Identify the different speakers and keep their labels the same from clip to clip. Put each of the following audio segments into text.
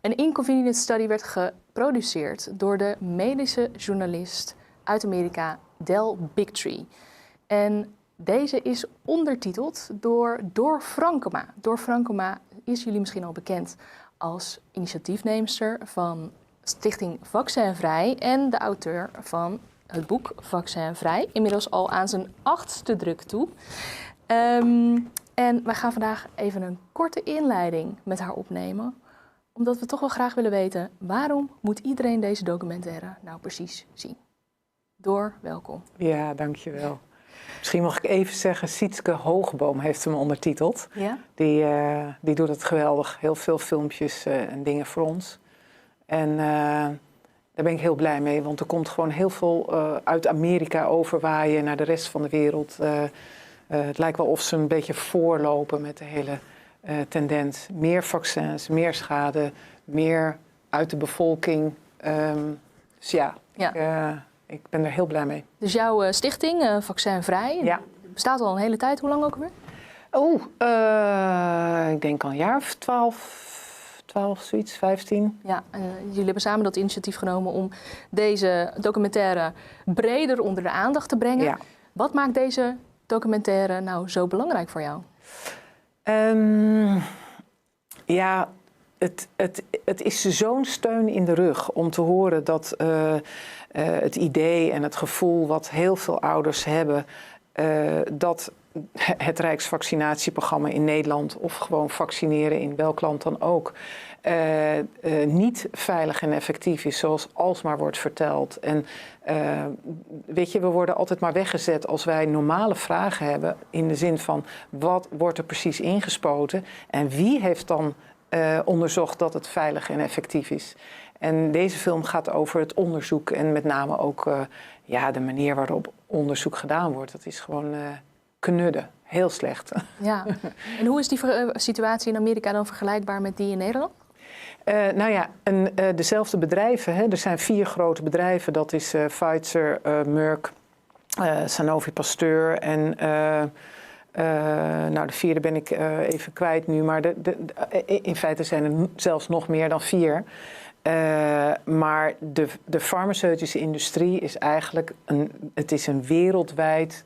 Speaker 1: Een inconvenient study werd geproduceerd door de medische journalist uit Amerika Bigtree. En deze is ondertiteld door Frankema. Door Frankema is jullie misschien al bekend als initiatiefneemster van Stichting Vaccinvrij en de auteur van het boek Vaccinvrij. Inmiddels al aan zijn 8e druk toe. En wij gaan vandaag even een korte inleiding met haar opnemen. Omdat we toch wel graag willen weten, waarom moet iedereen deze documentaire nou precies zien? Door, welkom.
Speaker 2: Ja, dankjewel. Misschien mag ik even zeggen, Sietske Hoogboom heeft hem ondertiteld.
Speaker 1: Ja?
Speaker 2: Die doet het geweldig. Heel veel filmpjes en dingen voor ons. En daar ben ik heel blij mee, want er komt gewoon heel veel uit Amerika overwaaien naar de rest van de wereld. Het lijkt wel of ze een beetje voorlopen met de hele tendens. Meer vaccins, meer schade, meer uit de bevolking. Dus ja. Ik ben er heel blij mee.
Speaker 1: Dus jouw stichting, Vaccinvrij, bestaat al een hele tijd. Hoe lang ook weer?
Speaker 2: Ik denk al een jaar of 12 zoiets, 15.
Speaker 1: Ja, jullie hebben samen dat initiatief genomen om deze documentaire breder onder de aandacht te brengen. Ja. Wat maakt deze documentaire nou zo belangrijk voor jou?
Speaker 2: Het is zo'n steun in de rug om te horen dat het idee en het gevoel wat heel veel ouders hebben, dat het Rijksvaccinatieprogramma in Nederland of gewoon vaccineren in welk land dan ook niet veilig en effectief is zoals alsmaar wordt verteld. En weet je, we worden altijd maar weggezet als wij normale vragen hebben in de zin van wat wordt er precies ingespoten en wie heeft dan onderzocht dat het veilig en effectief is. En deze film gaat over het onderzoek en met name ook de manier waarop onderzoek gedaan wordt. Dat is gewoon knudden, heel slecht.
Speaker 1: Ja, en hoe is die situatie in Amerika dan vergelijkbaar met die in Nederland?
Speaker 2: Dezelfde bedrijven, hè. Er zijn 4 grote bedrijven, dat is Pfizer, Merck, Sanofi Pasteur en de 4e ben ik even kwijt nu, maar in feite zijn er zelfs nog meer dan 4. Maar de farmaceutische industrie is eigenlijk een wereldwijd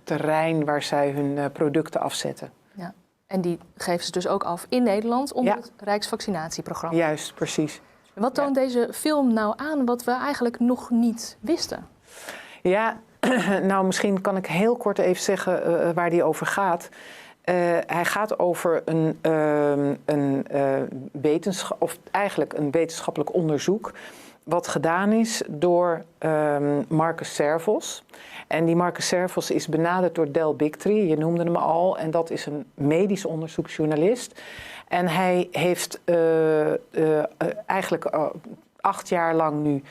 Speaker 2: terrein waar zij hun producten afzetten.
Speaker 1: Ja. En die geven ze dus ook af in Nederland onder het Rijksvaccinatieprogramma.
Speaker 2: Juist, precies.
Speaker 1: Wat toont deze film nou aan wat we eigenlijk nog niet wisten?
Speaker 2: Ja, nou misschien kan ik heel kort even zeggen waar die over gaat. Hij gaat over een wetenschappelijk onderzoek wat gedaan is door Marcus Servos. En die Marcus Servos is benaderd door Bigtree, je noemde hem al, en dat is een medisch onderzoeksjournalist. En hij heeft eigenlijk 8 jaar lang nu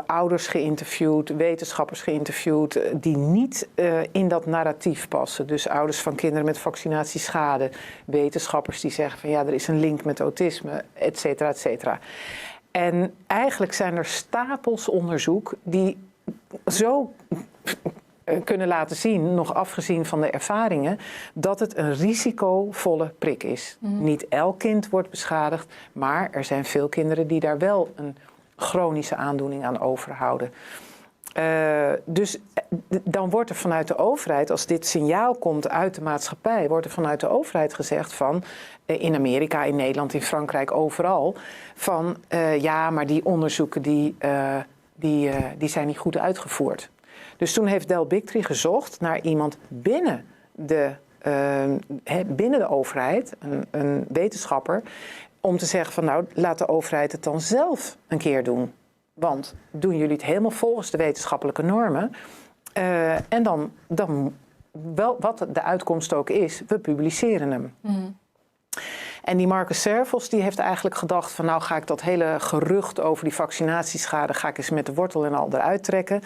Speaker 2: ouders geïnterviewd, wetenschappers geïnterviewd die niet in dat narratief passen. Dus ouders van kinderen met vaccinatieschade, wetenschappers die zeggen van ja, er is een link met autisme, et cetera, et cetera. En eigenlijk zijn er stapels onderzoek die zo kunnen laten zien, nog afgezien van de ervaringen, dat het een risicovolle prik is. Niet elk kind wordt beschadigd, maar er zijn veel kinderen die daar wel een chronische aandoening aan overhouden. Dus dan wordt er vanuit de overheid, als dit signaal komt uit de maatschappij, wordt er vanuit de overheid gezegd van, in Amerika, in Nederland, in Frankrijk, overal, van maar die onderzoeken die zijn niet goed uitgevoerd. Dus toen heeft Bigtree gezocht naar iemand binnen de overheid, een wetenschapper, om te zeggen van nou, laat de overheid het dan zelf een keer doen. Want doen jullie het helemaal volgens de wetenschappelijke normen en dan wel wat de uitkomst ook is, we publiceren hem. En die Marcus Servos die heeft eigenlijk gedacht van nou ga ik dat hele gerucht over die vaccinatieschade ga ik eens met de wortel en al eruit trekken.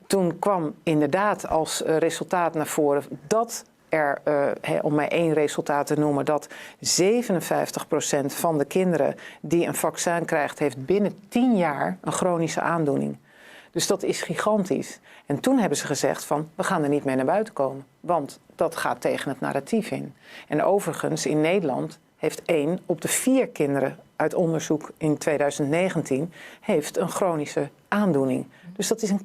Speaker 2: Toen kwam inderdaad als resultaat naar voren dat er, om maar 1 resultaat te noemen, dat 57% van de kinderen die een vaccin krijgt, heeft binnen 10 jaar een chronische aandoening. Dus dat is gigantisch. En toen hebben ze gezegd van, we gaan er niet mee naar buiten komen. Want dat gaat tegen het narratief in. En overigens, in Nederland heeft 1 op de 4 kinderen uit onderzoek in 2019 heeft een chronische aandoening. Dus dat is een 25%,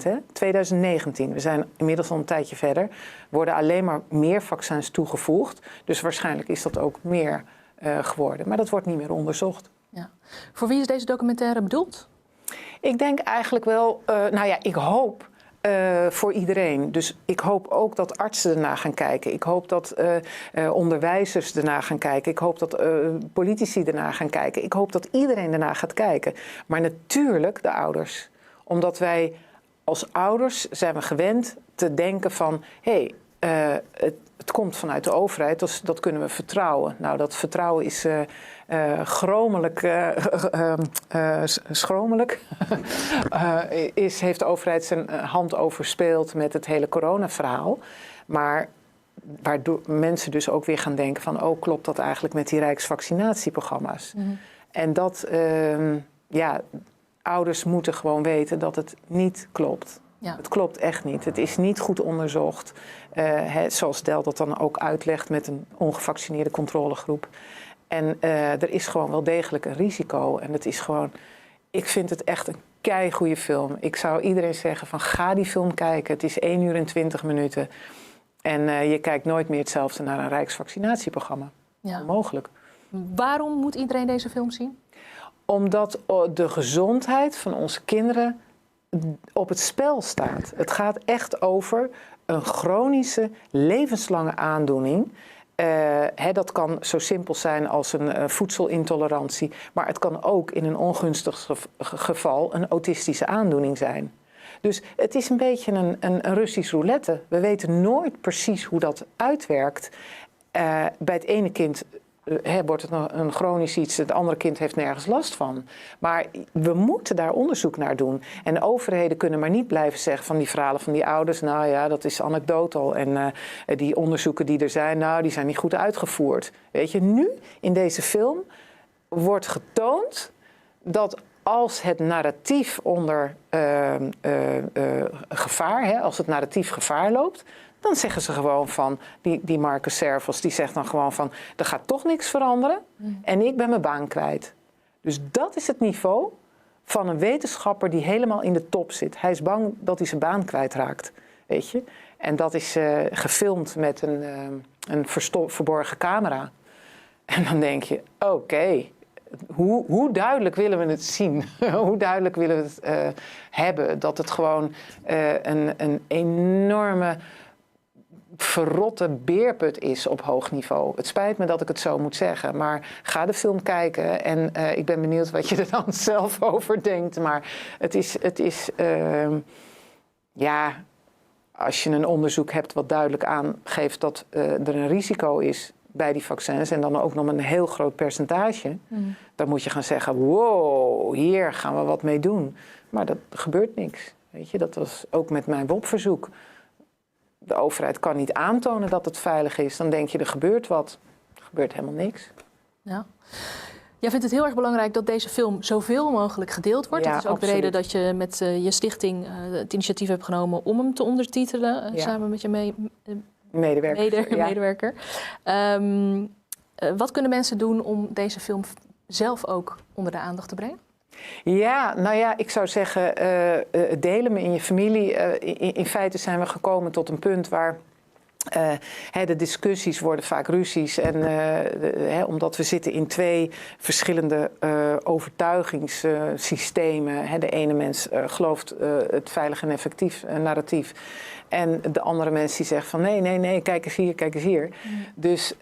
Speaker 2: hè? 2019, we zijn inmiddels al een tijdje verder, worden alleen maar meer vaccins toegevoegd. Dus waarschijnlijk is dat ook meer geworden. Maar dat wordt niet meer onderzocht.
Speaker 1: Ja. Voor wie is deze documentaire bedoeld?
Speaker 2: Ik denk eigenlijk wel, ik hoop voor iedereen. Dus ik hoop ook dat artsen ernaar gaan kijken. Ik hoop dat onderwijzers ernaar gaan kijken. Ik hoop dat politici ernaar gaan kijken. Ik hoop dat iedereen ernaar gaat kijken. Maar natuurlijk de ouders. Omdat wij als ouders zijn we gewend te denken van... het komt vanuit de overheid, dus dat kunnen we vertrouwen. Nou, dat vertrouwen is schromelijk. Heeft de overheid zijn hand overspeeld met het hele coronaverhaal. Maar waardoor mensen dus ook weer gaan denken van... oh, klopt dat eigenlijk met die rijksvaccinatieprogramma's? Mm-hmm. En dat, ouders moeten gewoon weten dat het niet klopt. Ja. Het klopt echt niet. Het is niet goed onderzocht. Zoals Del dat dan ook uitlegt met een ongevaccineerde controlegroep. En er is gewoon wel degelijk een risico. En het is gewoon... Ik vind het echt een keigoede film. Ik zou iedereen zeggen van ga die film kijken. Het is 1 uur en 20 minuten. En je kijkt nooit meer hetzelfde naar een rijksvaccinatieprogramma. Ja. Mogelijk.
Speaker 1: Waarom moet iedereen deze film zien?
Speaker 2: Omdat de gezondheid van onze kinderen op het spel staat. Het gaat echt over een chronische, levenslange aandoening. Dat kan zo simpel zijn als een voedselintolerantie. Maar het kan ook in een ongunstig geval een autistische aandoening zijn. Dus het is een beetje een Russisch roulette. We weten nooit precies hoe dat uitwerkt. Bij het ene kind wordt het een chronisch iets, het andere kind heeft nergens last van. Maar we moeten daar onderzoek naar doen. En de overheden kunnen maar niet blijven zeggen van die verhalen van die ouders... nou ja, dat is anekdotal. En die onderzoeken die er zijn, nou, die zijn niet goed uitgevoerd. Weet je, nu in deze film wordt getoond dat als het narratief onder gevaar, als het narratief gevaar loopt... dan zeggen ze gewoon van, die Marcus Servos, die zegt dan gewoon van... er gaat toch niks veranderen en ik ben mijn baan kwijt. Dus dat is het niveau van een wetenschapper die helemaal in de top zit. Hij is bang dat hij zijn baan kwijtraakt, weet je. En dat is gefilmd met een verborgen camera. En dan denk je, oké, hoe duidelijk willen we het zien? Hoe duidelijk willen we het hebben? Dat het gewoon een enorme... verrotte beerput is op hoog niveau. Het spijt me dat ik het zo moet zeggen, maar ga de film kijken en ik ben benieuwd wat je er dan zelf over denkt. Maar het is als je een onderzoek hebt wat duidelijk aangeeft dat er een risico is bij die vaccins en dan ook nog een heel groot percentage, dan moet je gaan zeggen, wow, hier gaan we wat mee doen. Maar dat gebeurt niks. Weet je, dat was ook met mijn WOP-verzoek. De overheid kan niet aantonen dat het veilig is. Dan denk je, er gebeurt wat. Er gebeurt helemaal niks.
Speaker 1: Ja. Jij vindt het heel erg belangrijk dat deze film zoveel mogelijk gedeeld wordt.
Speaker 2: Ja,
Speaker 1: dat is ook
Speaker 2: absoluut.
Speaker 1: de reden dat je met je stichting het initiatief hebt genomen om hem te ondertitelen. Samen met je medewerker. Wat kunnen mensen doen om deze film zelf ook onder de aandacht te brengen?
Speaker 2: Ja, nou ja, ik zou zeggen, delen me in je familie. In feite zijn we gekomen tot een punt waar de discussies worden vaak ruzies. En omdat we zitten in 2 verschillende overtuigingssystemen. De ene mens gelooft het veilig en effectief narratief. En de andere mens die zegt van nee, kijk eens hier, kijk eens hier. Dus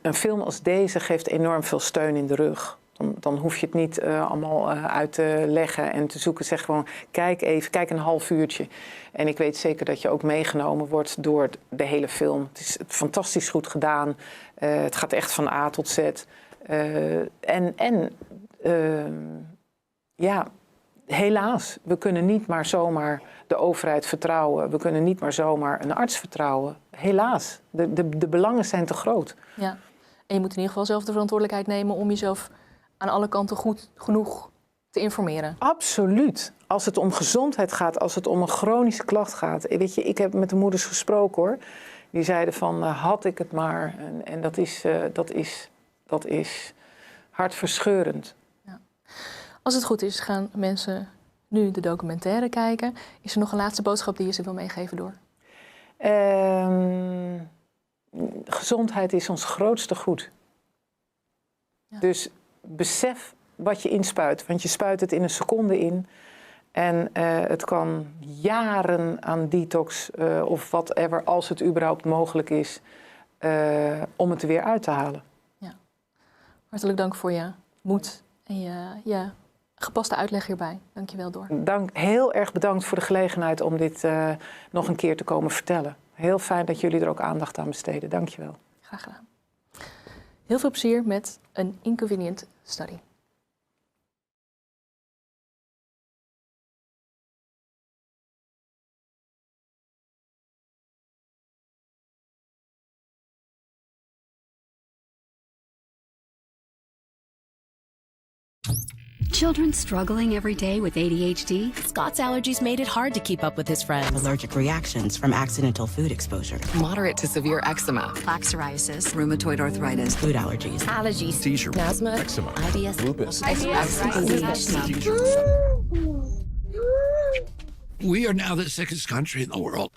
Speaker 2: een film als deze geeft enorm veel steun in de rug. Dan hoef je het niet allemaal uit te leggen en te zoeken. Zeg gewoon, kijk een half uurtje. En ik weet zeker dat je ook meegenomen wordt door de hele film. Het is fantastisch goed gedaan. Het gaat echt van A tot Z. Helaas, we kunnen niet maar zomaar de overheid vertrouwen. We kunnen niet maar zomaar een arts vertrouwen. Helaas, de belangen zijn te groot.
Speaker 1: Ja, en je moet in ieder geval zelf de verantwoordelijkheid nemen om jezelf aan alle kanten goed genoeg te informeren.
Speaker 2: Absoluut. Als het om gezondheid gaat, als het om een chronische klacht gaat. Weet je, ik heb met de moeders gesproken hoor. Die zeiden van, had ik het maar. En dat is hartverscheurend.
Speaker 1: Ja. Als het goed is, gaan mensen nu de documentaire kijken. Is er nog een laatste boodschap die je ze wil meegeven door?
Speaker 2: Gezondheid is ons grootste goed. Ja. Dus besef wat je inspuit, want je spuit het in een seconde in. En het kan jaren aan detox of whatever, als het überhaupt mogelijk is, om het er weer uit te halen.
Speaker 1: Ja. Hartelijk dank voor je moed en je gepaste uitleg hierbij. Dank je wel, Door.
Speaker 2: Heel erg bedankt voor de gelegenheid om dit nog een keer te komen vertellen. Heel fijn dat jullie er ook aandacht aan besteden. Dank je wel.
Speaker 1: Graag gedaan. Heel veel plezier met een inconvenient study.
Speaker 3: Children struggling every day with ADHD?
Speaker 4: Scott's allergies made it hard to keep up with his friends.
Speaker 5: Allergic reactions from accidental food exposure.
Speaker 6: Moderate to severe eczema.
Speaker 5: Plaque psoriasis.
Speaker 6: Rheumatoid arthritis.
Speaker 5: Food allergies.
Speaker 4: Allergies.
Speaker 7: Seizure.
Speaker 4: Asthma.
Speaker 7: Eczema.
Speaker 4: IBS.
Speaker 7: Lupus.
Speaker 8: We are now the sickest country in the world.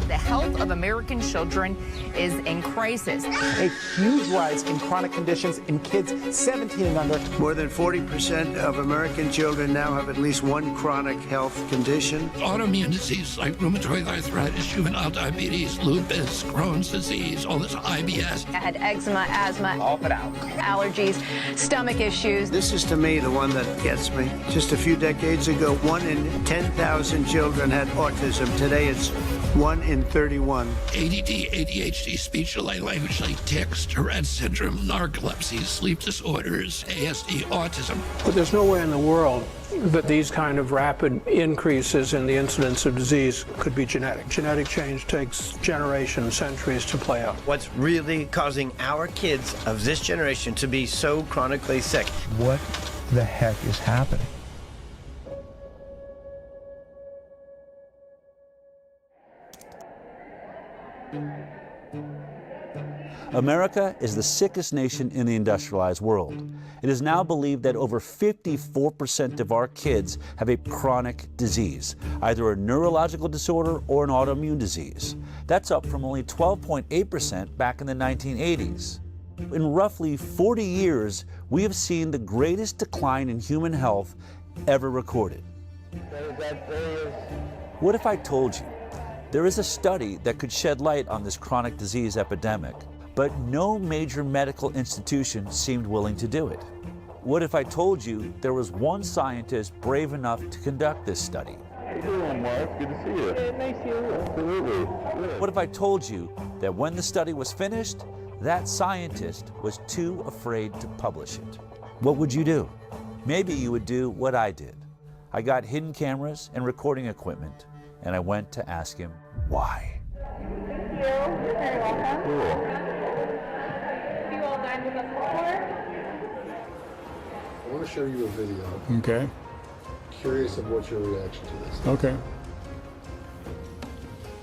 Speaker 9: The health of American children is in crisis.
Speaker 10: A huge rise in chronic conditions in kids 17 and under.
Speaker 11: More than 40% of American children now have at least one chronic health condition.
Speaker 8: Autoimmune disease like rheumatoid arthritis, juvenile diabetes, lupus, Crohn's disease, all this IBS.
Speaker 9: I had eczema, asthma,
Speaker 10: All put out.
Speaker 9: allergies, stomach issues.
Speaker 11: This is to me the one that gets me. Just a few decades ago, 1 in 10,000 children had autism. Today it's 1 in 31.
Speaker 8: ADD, ADHD, speech delay, language delay, tics, Tourette syndrome, narcolepsy, sleep disorders, ASD, autism.
Speaker 12: But there's no way in the world that these kind of rapid increases in the incidence of disease could be genetic. Genetic change takes generations, centuries to play out.
Speaker 13: What's really causing our kids of this generation to be so chronically sick?
Speaker 14: What the heck is happening?
Speaker 15: America is the sickest nation in the industrialized world. It is now believed that over 54% of our kids have a chronic disease, either a neurological disorder or an autoimmune disease. That's up from only 12.8% back in the 1980s. In roughly 40 years, we have seen the greatest decline in human health ever recorded. What if I told you there is a study that could shed light on this chronic disease epidemic, but no major medical institution seemed willing to do it? What if I told you there was one scientist brave enough to conduct this study?
Speaker 16: How you doing, Mark? Good to see you. Nice to see you. Absolutely.
Speaker 15: What if I told you that when the study was finished, that scientist was too afraid to publish it? What would you do? Maybe you would do what I did. I got hidden cameras and recording equipment, and I went to ask him why.
Speaker 17: Thank you. You're very welcome.
Speaker 16: Cool.
Speaker 17: You all dined with us before?
Speaker 18: I want to show you a video.
Speaker 12: Okay.
Speaker 18: Curious of what's your reaction to this.
Speaker 12: Okay.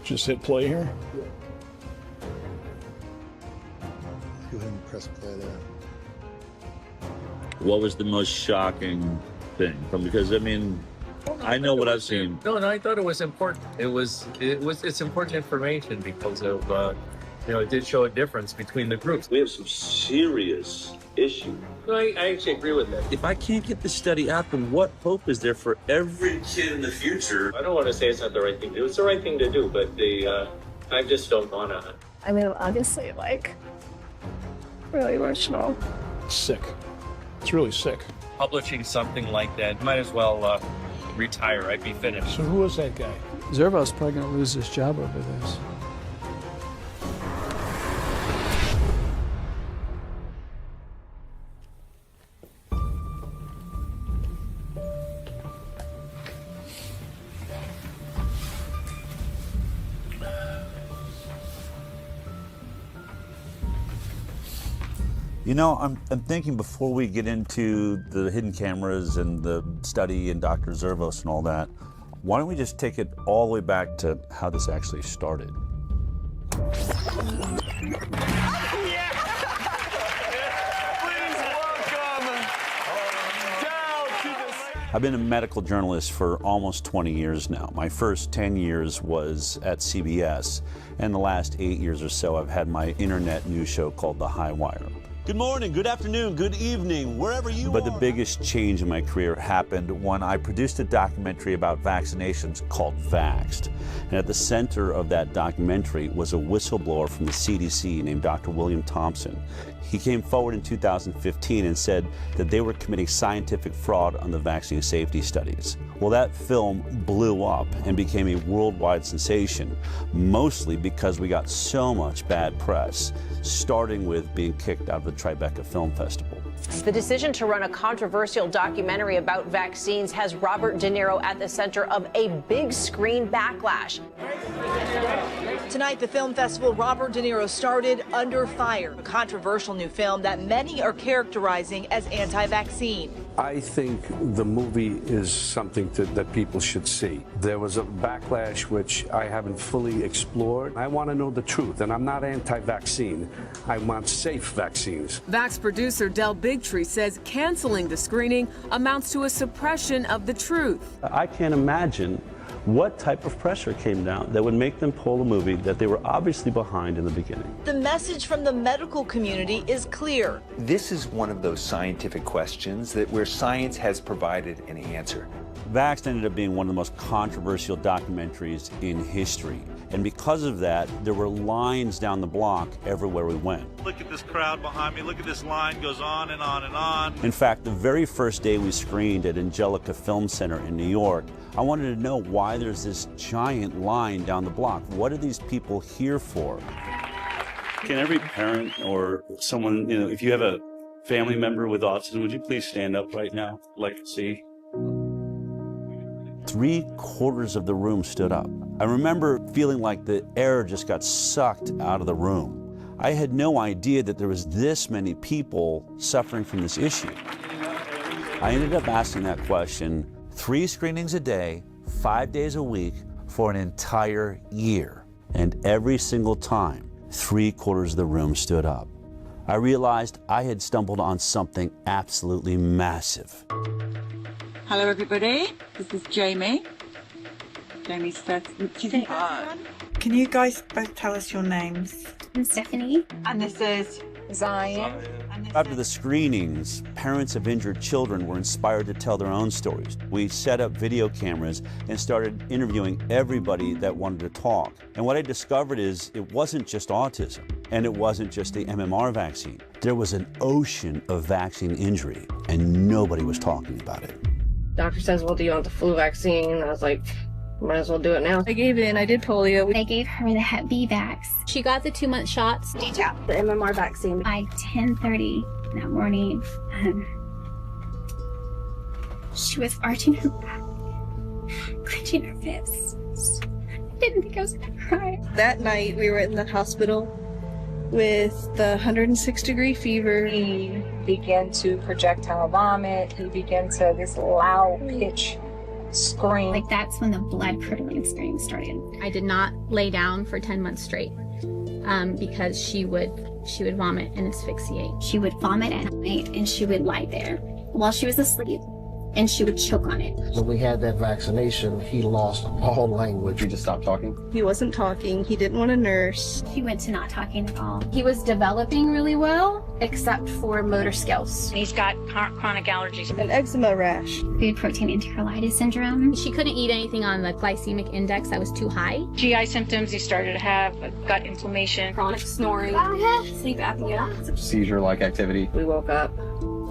Speaker 12: Just hit play here.
Speaker 18: Yeah. Go ahead and press play there.
Speaker 19: What was the most shocking thing? Because I mean, I know what I've seen.
Speaker 20: No, I thought it was important. It's important information because of it did show a difference between the groups.
Speaker 19: We have some serious issues.
Speaker 20: No, I actually agree with that.
Speaker 19: If I can't get this study out, then what hope is there for every kid in the future?
Speaker 20: I don't want to say it's not the right thing to do. It's the right thing to do, but I just don't want to.
Speaker 17: I mean, obviously, really emotional.
Speaker 12: Sick. It's really sick.
Speaker 20: Publishing something like that, might as well retire. I'd be finished.
Speaker 12: So who was that guy?
Speaker 21: Zervo's probably going to lose his job over this.
Speaker 15: You know, I'm thinking before we get into the hidden cameras and the study and Dr. Zervos and all that, Why don't we just take it all the way back to how this actually started? I've been a medical journalist for almost 20 years now. My first 10 years was at CBS, and the last 8 years or so I've had my internet news show called The High Wire. Good morning, good afternoon, good evening, wherever you are. But the biggest change in my career happened when I produced a documentary about vaccinations called Vaxxed. And at the center of that documentary was a whistleblower from the CDC named Dr. William Thompson. He came forward in 2015 and said that they were committing scientific fraud on the vaccine safety studies. Well, that film blew up and became a worldwide sensation, mostly because we got so much bad press, starting with being kicked out of the Tribeca Film Festival.
Speaker 7: The decision to run a controversial documentary about vaccines has Robert De Niro at the center of a big screen backlash.
Speaker 22: Tonight, the film festival Robert De Niro started Under Fire, a controversial new film that many are characterizing as anti-vaccine.
Speaker 23: I think the movie is something that people should see. There was a backlash which I haven't fully explored. I want to know the truth, and I'm not anti-vaccine. I want safe vaccines.
Speaker 24: Vax producer Bigtree says canceling the screening amounts to a suppression of the truth.
Speaker 25: I can't imagine what type of pressure came down that would make them pull a movie that they were obviously behind in the beginning.
Speaker 22: The message from the medical community is clear.
Speaker 26: This is one of those scientific questions where science has provided an answer.
Speaker 15: Vaxxed ended up being one of the most controversial documentaries in history. And because of that, there were lines down the block everywhere we went.
Speaker 27: Look at this crowd behind me. Look at this line, goes on and on and on.
Speaker 15: In fact, the very first day we screened at Angelica Film Center in New York, I wanted to know why there's this giant line down the block. What are these people here for?
Speaker 25: Can every parent or someone, if you have a family member with autism, would you please stand up right now? I'd like to see.
Speaker 15: 3/4 of the room stood up. I remember feeling like the air just got sucked out of the room. I had no idea that there was this many people suffering from this issue. I ended up asking that question 3 screenings a day, 5 days a week for an entire year. And every single time, 3/4 of the room stood up. I realized I had stumbled on something absolutely massive.
Speaker 28: Hello, everybody. This is Jamie. Jamie's first. Can you guys both tell us your names?
Speaker 29: I'm Stephanie.
Speaker 28: And this is Zion.
Speaker 15: After the screenings, parents of injured children were inspired to tell their own stories. We set up video cameras and started interviewing everybody that wanted to talk. And what I discovered is it wasn't just autism, and it wasn't just the MMR vaccine. There was an ocean of vaccine injury, and nobody was talking about it.
Speaker 30: Doctor says, well, do you want the flu vaccine? I was like, might as well do it now.
Speaker 29: I gave it and I did polio. They gave her the Hep B vax. She got the 2-month shots.
Speaker 28: Detail. The MMR vaccine.
Speaker 29: By 10:30 that morning, she was arching her back, clenching her fists. I didn't think I was gonna cry.
Speaker 31: That night we were in the hospital with the 106-degree fever.
Speaker 32: He began to projectile vomit. He began to this loud pitch scream.
Speaker 29: Like that's when the blood curdling scream started. I did not lay down for 10 months straight because she would vomit and asphyxiate. She would vomit at night and she would lie there while she was asleep and she would choke on it.
Speaker 18: When we had that vaccination, he lost all language.
Speaker 30: He just stopped talking?
Speaker 31: He wasn't talking. He didn't want to nurse.
Speaker 29: He went to not talking at all. He was developing really well, except for motor skills.
Speaker 28: He's got chronic allergies.
Speaker 31: An eczema rash.
Speaker 29: Food protein enterocolitis syndrome. She couldn't eat anything on the glycemic index that was too high.
Speaker 28: GI symptoms. He started to have gut inflammation, chronic snoring, sleep apnea,
Speaker 30: seizure-like activity. We woke up.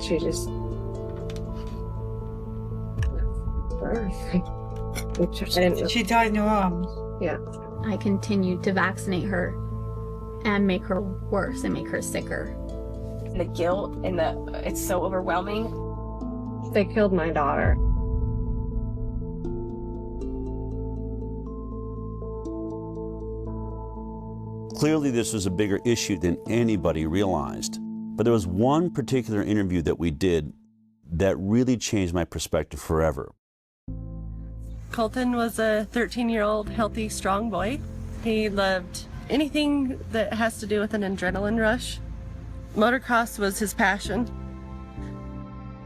Speaker 30: She just...
Speaker 28: She died in your arms.
Speaker 30: Yeah.
Speaker 29: I continued to vaccinate her and make her worse and make her sicker.
Speaker 32: The guilt and it's so overwhelming.
Speaker 30: They killed my daughter.
Speaker 15: Clearly, this was a bigger issue than anybody realized. But there was one particular interview that we did that really changed my perspective forever.
Speaker 31: Colton was a 13-year-old healthy, strong boy. He loved anything that has to do with an adrenaline rush. Motocross was his passion.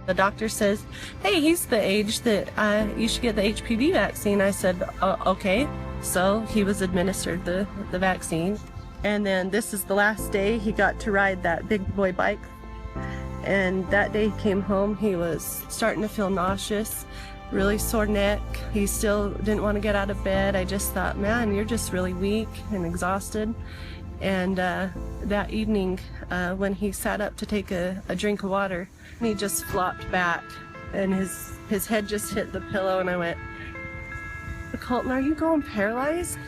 Speaker 31: The doctor says, hey, he's the age that you should get the HPV vaccine. I said, okay. So he was administered the vaccine. And then this is the last day he got to ride that big boy bike. And that day he came home, he was starting to feel nauseous, really sore neck. He still didn't want to get out of bed. I just thought, man, you're just really weak and exhausted. And that evening, when he sat up to take a drink of water, he just flopped back and his head just hit the pillow, and I went, Colton, are you going paralyzed?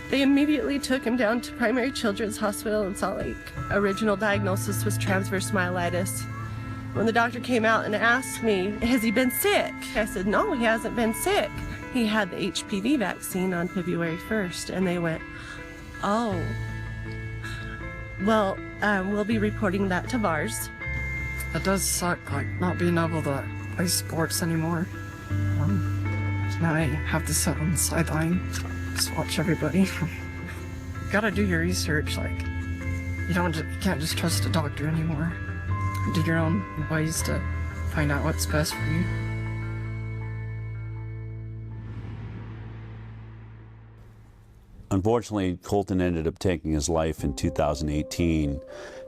Speaker 31: They immediately took him down to Primary Children's Hospital in Salt Lake. Original diagnosis was transverse myelitis. When the doctor came out and asked me, has he been sick? I said, no, he hasn't been sick. He had the HPV vaccine on February 1st, and they went, oh. Well, we'll be reporting that to VARS.
Speaker 21: It does suck, like, not being able to play sports anymore. Now I have to sit on the sideline, just watch everybody. You gotta do your research, like, you can't just trust a doctor anymore. Do your own ways to find out what's best for you.
Speaker 15: Unfortunately, Colton ended up taking his life in 2018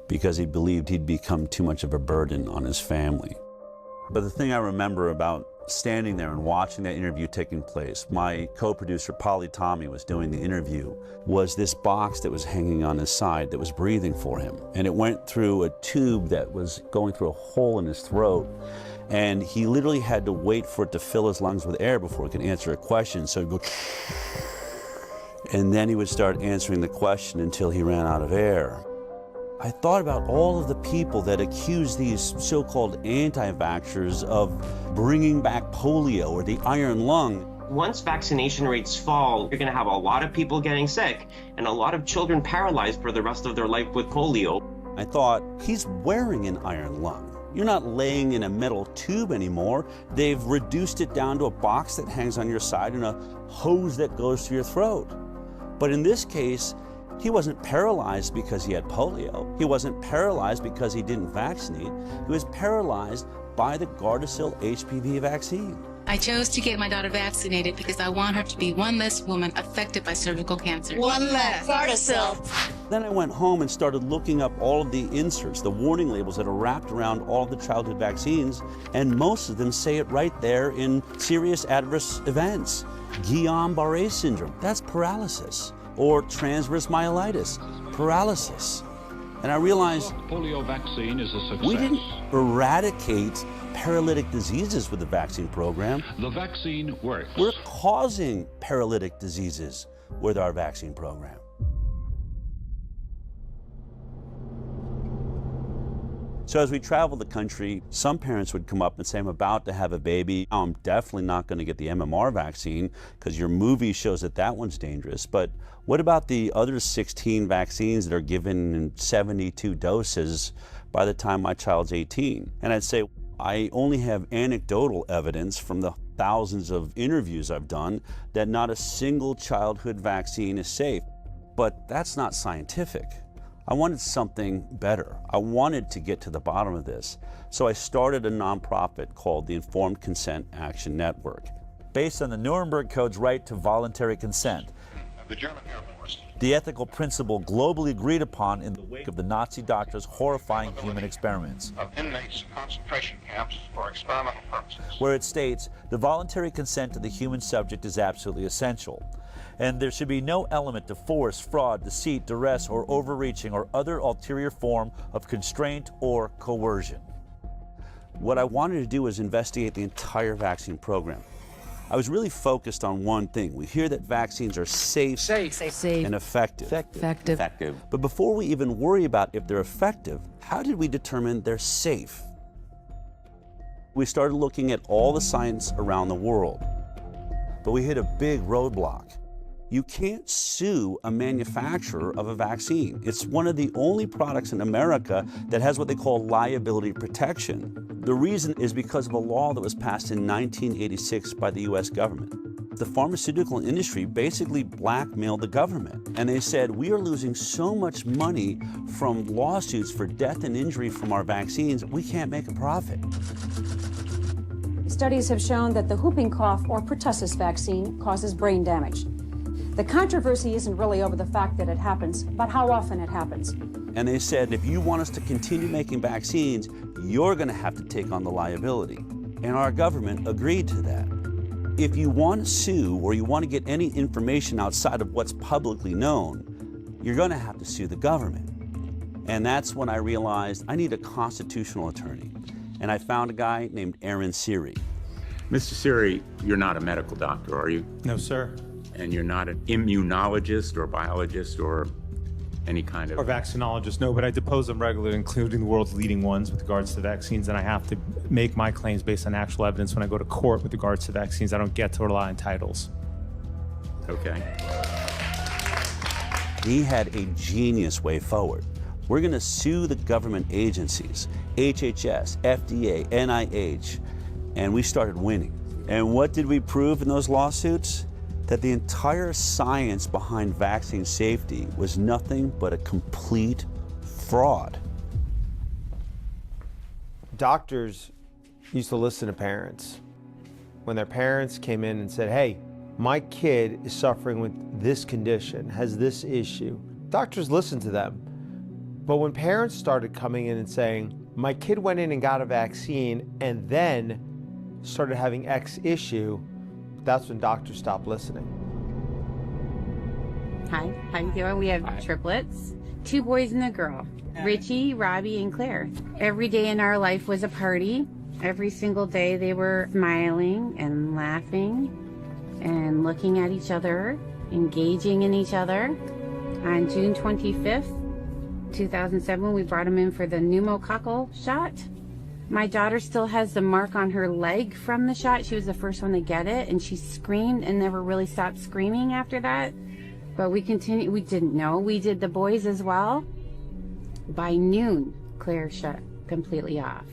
Speaker 15: because he believed he'd become too much of a burden on his family. But the thing I remember about standing there and watching that interview taking place, my co-producer Polly Tommy was doing the interview, was this box that was hanging on his side that was breathing for him. And it went through a tube that was going through a hole in his throat. And he literally had to wait for it to fill his lungs with air before he could answer a question. So he'd go, and then he would start answering the question until he ran out of air. I thought about all of the people that accuse these so-called anti-vaxxers of bringing back polio or the iron lung.
Speaker 1: Once vaccination rates fall, you're going to have a lot of people getting sick and a lot of children paralyzed for the rest of their life with polio.
Speaker 15: I thought, he's wearing an iron lung. You're not laying in a metal tube anymore. They've reduced it down to a box that hangs on your side and a hose that goes to your throat. But in this case, he wasn't paralyzed because he had polio. He wasn't paralyzed because he didn't vaccinate. He was paralyzed by the Gardasil HPV vaccine.
Speaker 2: I chose to get my daughter vaccinated because I want her to be one less woman affected by cervical cancer.
Speaker 3: One less. Gardasil.
Speaker 15: Then I went home and started looking up all of the inserts, the warning labels that are wrapped around all of the childhood vaccines, and most of them say it right there in serious adverse events. Guillain-Barré syndrome, that's paralysis. Or transverse myelitis, paralysis. And I realized
Speaker 4: polio vaccine is a success.
Speaker 15: We didn't eradicate paralytic diseases with the vaccine program.
Speaker 4: The vaccine works.
Speaker 15: We're causing paralytic diseases with our vaccine program. So as we traveled the country, some parents would come up and say, I'm about to have a baby. I'm definitely not going to get the MMR vaccine because your movie shows that that one's dangerous. But what about the other 16 vaccines that are given in 72 doses by the time my child's 18? And I'd say, I only have anecdotal evidence from the thousands of interviews I've done that not a single childhood vaccine is safe. But that's not scientific. I wanted something better. I wanted to get to the bottom of this. So I started a nonprofit called the Informed Consent Action Network.
Speaker 5: Based on the Nuremberg Code's right to voluntary consent,
Speaker 6: the German Air Force,
Speaker 5: the ethical principle globally agreed upon in the wake of the Nazi doctors' horrifying human experiments,
Speaker 6: of inmates in concentration camps for experimental purposes,
Speaker 5: where it states the voluntary consent of the human subject is absolutely essential, and there should be no element of force, fraud, deceit, duress, or overreaching or other ulterior form of constraint or coercion.
Speaker 15: What I wanted to do was investigate the entire vaccine program. I was really focused on one thing. We hear that vaccines are safe. And effective. But before we even worry about if they're effective, how did we determine they're safe? We started looking at all the science around the world, but we hit a big roadblock. You can't sue a manufacturer of a vaccine. It's one of the only products in America that has what they call liability protection. The reason is because of a law that was passed in 1986 by the US government. The pharmaceutical industry basically blackmailed the government, and they said, we are losing so much money from lawsuits for death and injury from our vaccines, we can't make a profit.
Speaker 7: Studies have shown that the whooping cough or pertussis vaccine causes brain damage. The controversy isn't really over the fact that it happens, but how often it happens.
Speaker 15: And they said, if you want us to continue making vaccines, you're going to have to take on the liability. And our government agreed to that. If you want to sue or you want to get any information outside of what's publicly known, you're going to have to sue the government. And that's when I realized I need a constitutional attorney. And I found a guy named Aaron Siri.
Speaker 8: Mr. Siri, you're not a medical doctor, are you?
Speaker 9: No, sir.
Speaker 8: And you're not an immunologist or biologist or any kind of...
Speaker 9: Or vaccinologist, no, but I depose them regularly, including the world's leading ones with regards to vaccines, and I have to make my claims based on actual evidence when I go to court with regards to vaccines. I don't get to rely on titles.
Speaker 8: Okay.
Speaker 15: He had a genius way forward. We're going to sue the government agencies, HHS, FDA, NIH, and we started winning. And what did we prove in those lawsuits? That the entire science behind vaccine safety was nothing but a complete fraud.
Speaker 10: Doctors used to listen to parents. When their parents came in and said, hey, my kid is suffering with this condition, has this issue, doctors listened to them. But when parents started coming in and saying, my kid went in and got a vaccine and then started having X issue, that's when doctors stopped listening.
Speaker 11: Hi, how you doing? We have triplets, 2 boys and a girl, Richie, Robbie, and Claire. Every day in our life was a party. Every single day they were smiling and laughing and looking at each other, engaging in each other. On June 25th, 2007, we brought them in for the pneumococcal shot. My daughter still has the mark on her leg from the shot. She was the first one to get it, and she screamed and never really stopped screaming after that. But we continued. We didn't know. We did the boys as well. By noon, Claire shut completely off.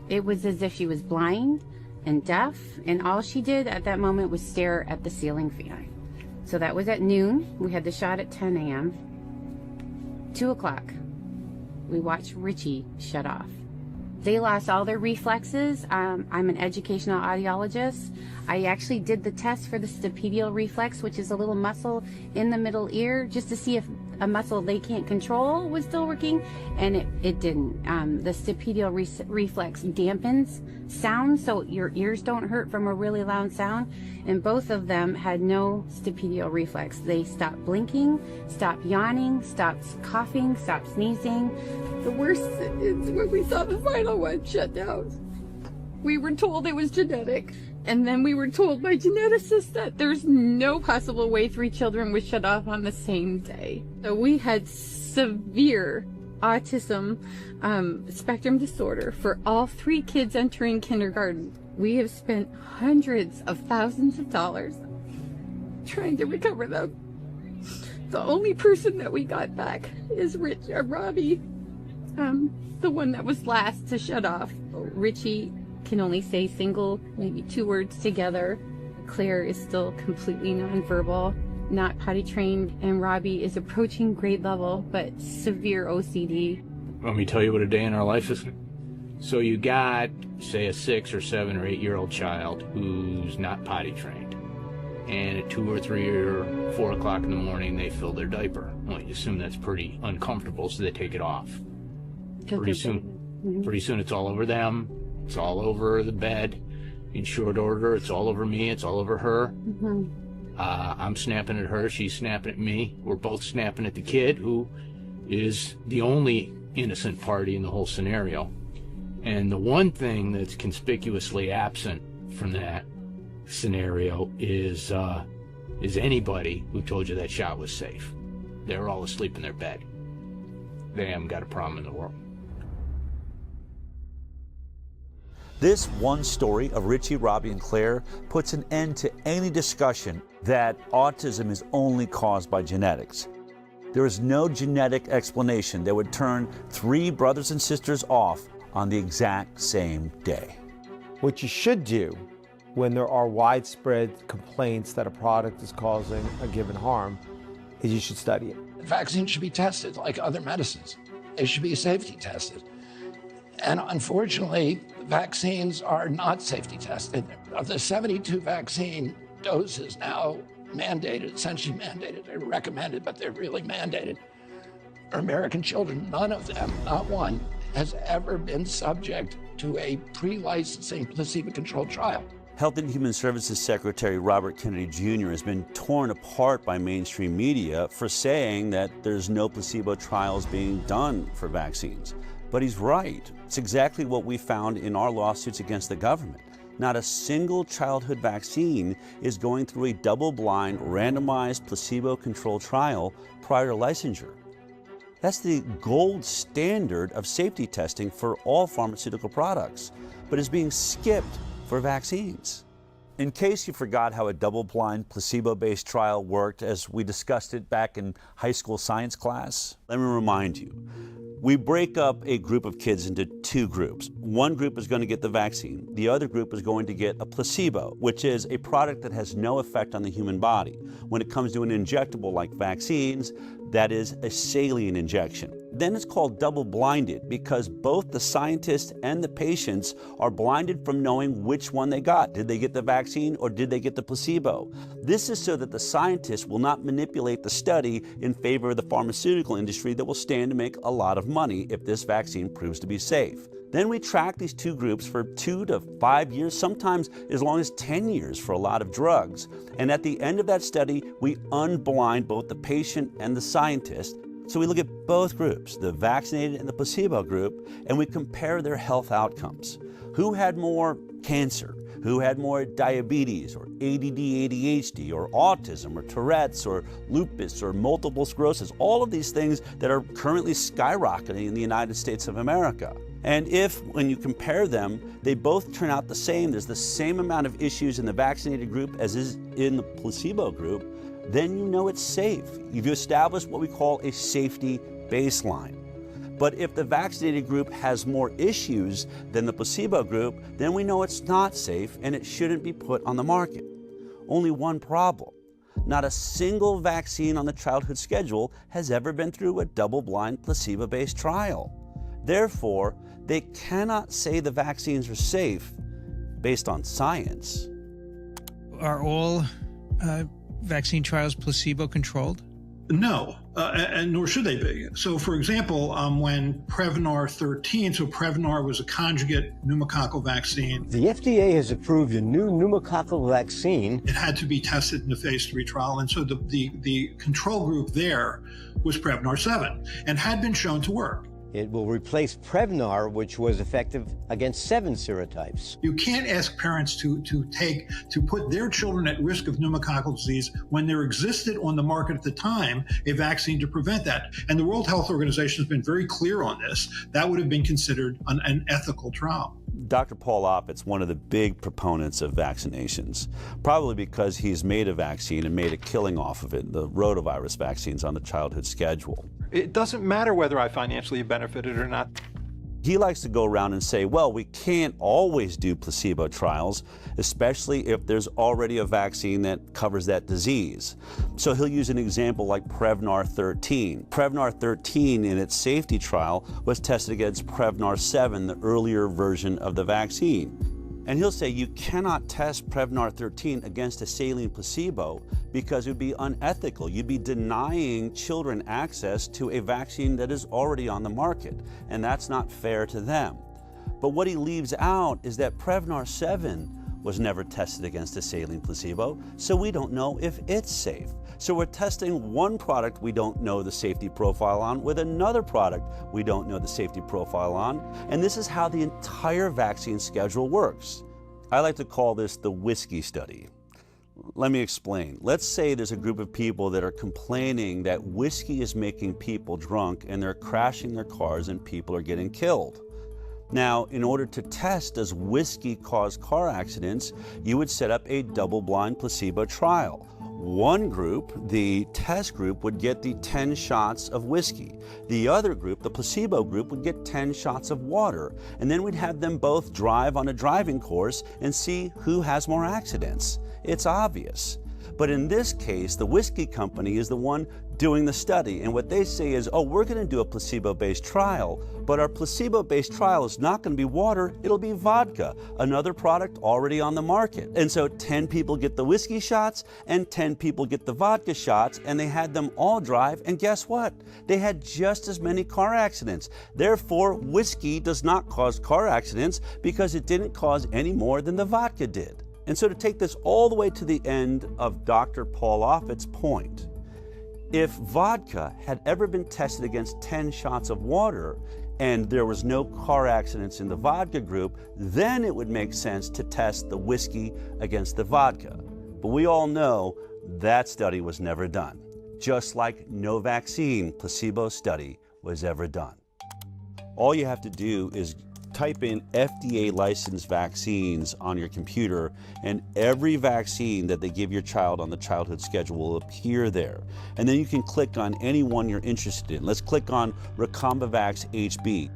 Speaker 11: It was as if she was blind and deaf, and all she did at that moment was stare at the ceiling fan. So that was at noon. We had the shot at 10 a.m. 2 o'clock, we watched Richie shut off. They lost all their reflexes. I'm an educational audiologist. I actually did the test for the stapedial reflex, which is a little muscle in the middle ear, just to see if a muscle they can't control was still working, and it didn't. The stapedial reflex dampens sound, so your ears don't hurt from a really loud sound, and both of them had no stapedial reflex. They stopped blinking, stopped yawning, stopped coughing, stopped sneezing.
Speaker 12: The worst is when we saw the final one shut down. We were told it was genetic, and then we were told by geneticists that there's no possible way 3 children would shut off on the same day. So we had severe autism spectrum disorder for all 3 kids entering kindergarten. We have spent hundreds of thousands of dollars trying to recover them. The only person that we got back is Robbie, the one that was last to shut off. Richie can only say single, maybe 2 words together. Claire is still completely nonverbal, not potty trained, and Robbie is approaching grade level, but severe OCD.
Speaker 13: Want me to tell you what a day in our life is? So you got, say, a 6 or 7 or 8 year old child who's not potty trained, and at 2 or 3 or 4 o'clock in the morning they fill their diaper. Well, you assume that's pretty uncomfortable, so they take it off. Pretty soon it's all over them. It's all over the bed. In short order, it's all over me. It's all over her. I'm snapping at her. She's snapping at me. We're both snapping at the kid, who is the only innocent party in the whole scenario. And the one thing that's conspicuously absent from that scenario is anybody who told you that shot was safe. They're all asleep in their bed. They haven't got a problem in the world.
Speaker 15: This one story of Richie, Robbie, and Claire puts an end to any discussion that autism is only caused by genetics. There is no genetic explanation that would turn 3 brothers and sisters off on the exact same day.
Speaker 10: What you should do when there are widespread complaints that a product is causing a given harm is you should study it.
Speaker 14: Vaccines should be tested like other medicines. They should be safety tested. And unfortunately, vaccines are not safety tested. Of the 72 vaccine doses now mandated, essentially mandated, they're recommended, but they're really mandated, for American children, none of them, not one, has ever been subject to a pre-licensing placebo-controlled trial.
Speaker 15: Health and Human Services Secretary Robert Kennedy Jr. has been torn apart by mainstream media for saying that there's no placebo trials being done for vaccines. But he's right. It's exactly what we found in our lawsuits against the government. Not a single childhood vaccine is going through a double-blind, randomized, placebo-controlled trial prior to licensure. That's the gold standard of safety testing for all pharmaceutical products, but is being skipped for vaccines. In case you forgot how a double-blind, placebo-based trial worked as we discussed it back in high school science class, let me remind you. We break up a group of kids into two groups. One group is going to get the vaccine. The other group is going to get a placebo, which is a product that has no effect on the human body. When it comes to an injectable like vaccines, that is a saline injection. Then it's called double-blinded because both the scientists and the patients are blinded from knowing which one they got. Did they get the vaccine or did they get the placebo? This is so that the scientists will not manipulate the study in favor of the pharmaceutical industry that will stand to make a lot of money if this vaccine proves to be safe. Then we track these two groups for 2 to 5 years, sometimes as long as 10 years for a lot of drugs. And at the end of that study, we unblind both the patient and the scientist. So we look at both groups, the vaccinated and the placebo group, and we compare their health outcomes. Who had more cancer? Who had more diabetes or ADD, ADHD or autism or Tourette's or lupus or multiple sclerosis? All of these things that are currently skyrocketing in the United States of America. And if, when you compare them, they both turn out the same, there's the same amount of issues in the vaccinated group as is in the placebo group, then you know it's safe. You've established what we call a safety baseline. But if the vaccinated group has more issues than the placebo group, then we know it's not safe and it shouldn't be put on the market. Only one problem. Not a single vaccine on the childhood schedule has ever been through a double-blind, placebo-based trial. Therefore, they cannot say the vaccines are safe based on science.
Speaker 16: Are all vaccine trials placebo-controlled?
Speaker 17: No, and nor should they be. So, for example, when Prevnar 13, so Prevnar was a conjugate pneumococcal vaccine.
Speaker 18: The FDA has approved a new pneumococcal vaccine.
Speaker 17: It had to be tested in the phase 3 trial, and so the control group there was Prevnar 7 and had been shown to work.
Speaker 18: It will replace Prevnar, which was effective against 7 serotypes.
Speaker 17: You can't ask parents to put their children at risk of pneumococcal disease when there existed on the market at the time a vaccine to prevent that. And the World Health Organization has been very clear on this. That would have been considered an ethical trial.
Speaker 15: Dr. Paul Oppett's one of the big proponents of vaccinations, probably because he's made a vaccine and made a killing off of it, the rotavirus vaccines on the childhood schedule.
Speaker 19: It doesn't matter whether I financially benefited or not.
Speaker 15: He likes to go around and say, well, we can't always do placebo trials, especially if there's already a vaccine that covers that disease. So he'll use an example like Prevnar 13. Prevnar 13 in its safety trial was tested against Prevnar 7, the earlier version of the vaccine. And he'll say you cannot test Prevnar 13 against a saline placebo because it would be unethical. You'd be denying children access to a vaccine that is already on the market, and that's not fair to them. But what he leaves out is that Prevnar 7 was never tested against a saline placebo, so we don't know if it's safe. So we're testing one product we don't know the safety profile on with another product we don't know the safety profile on, and this is how the entire vaccine schedule works. I like to call this the whiskey study. Let me explain. Let's say there's a group of people that are complaining that whiskey is making people drunk and they're crashing their cars and people are getting killed. Now, in order to test does whiskey cause car accidents, you would set up a double-blind placebo trial. One group, the test group, would get the 10 shots of whiskey. The other group, the placebo group, would get 10 shots of water. And then we'd have them both drive on a driving course and see who has more accidents. It's obvious. But in this case, the whiskey company is the one doing the study. And what they say is, oh, we're going to do a placebo-based trial, but our placebo-based trial is not going to be water, it'll be vodka, another product already on the market. And so 10 people get the whiskey shots and 10 people get the vodka shots, and they had them all drive, and guess what? They had just as many car accidents. Therefore, whiskey does not cause car accidents because it didn't cause any more than the vodka did. And so to take this all the way to the end of Dr. Paul Offit's point, if vodka had ever been tested against 10 shots of water and there was no car accidents in the vodka group, then it would make sense to test the whiskey against the vodka. But we all know that study was never done, just like no vaccine placebo study was ever done. All you have to do is type in FDA licensed vaccines on your computer, and every vaccine that they give your child on the childhood schedule will appear there. And then you can click on any one you're interested in. Let's click on Recombavax HB.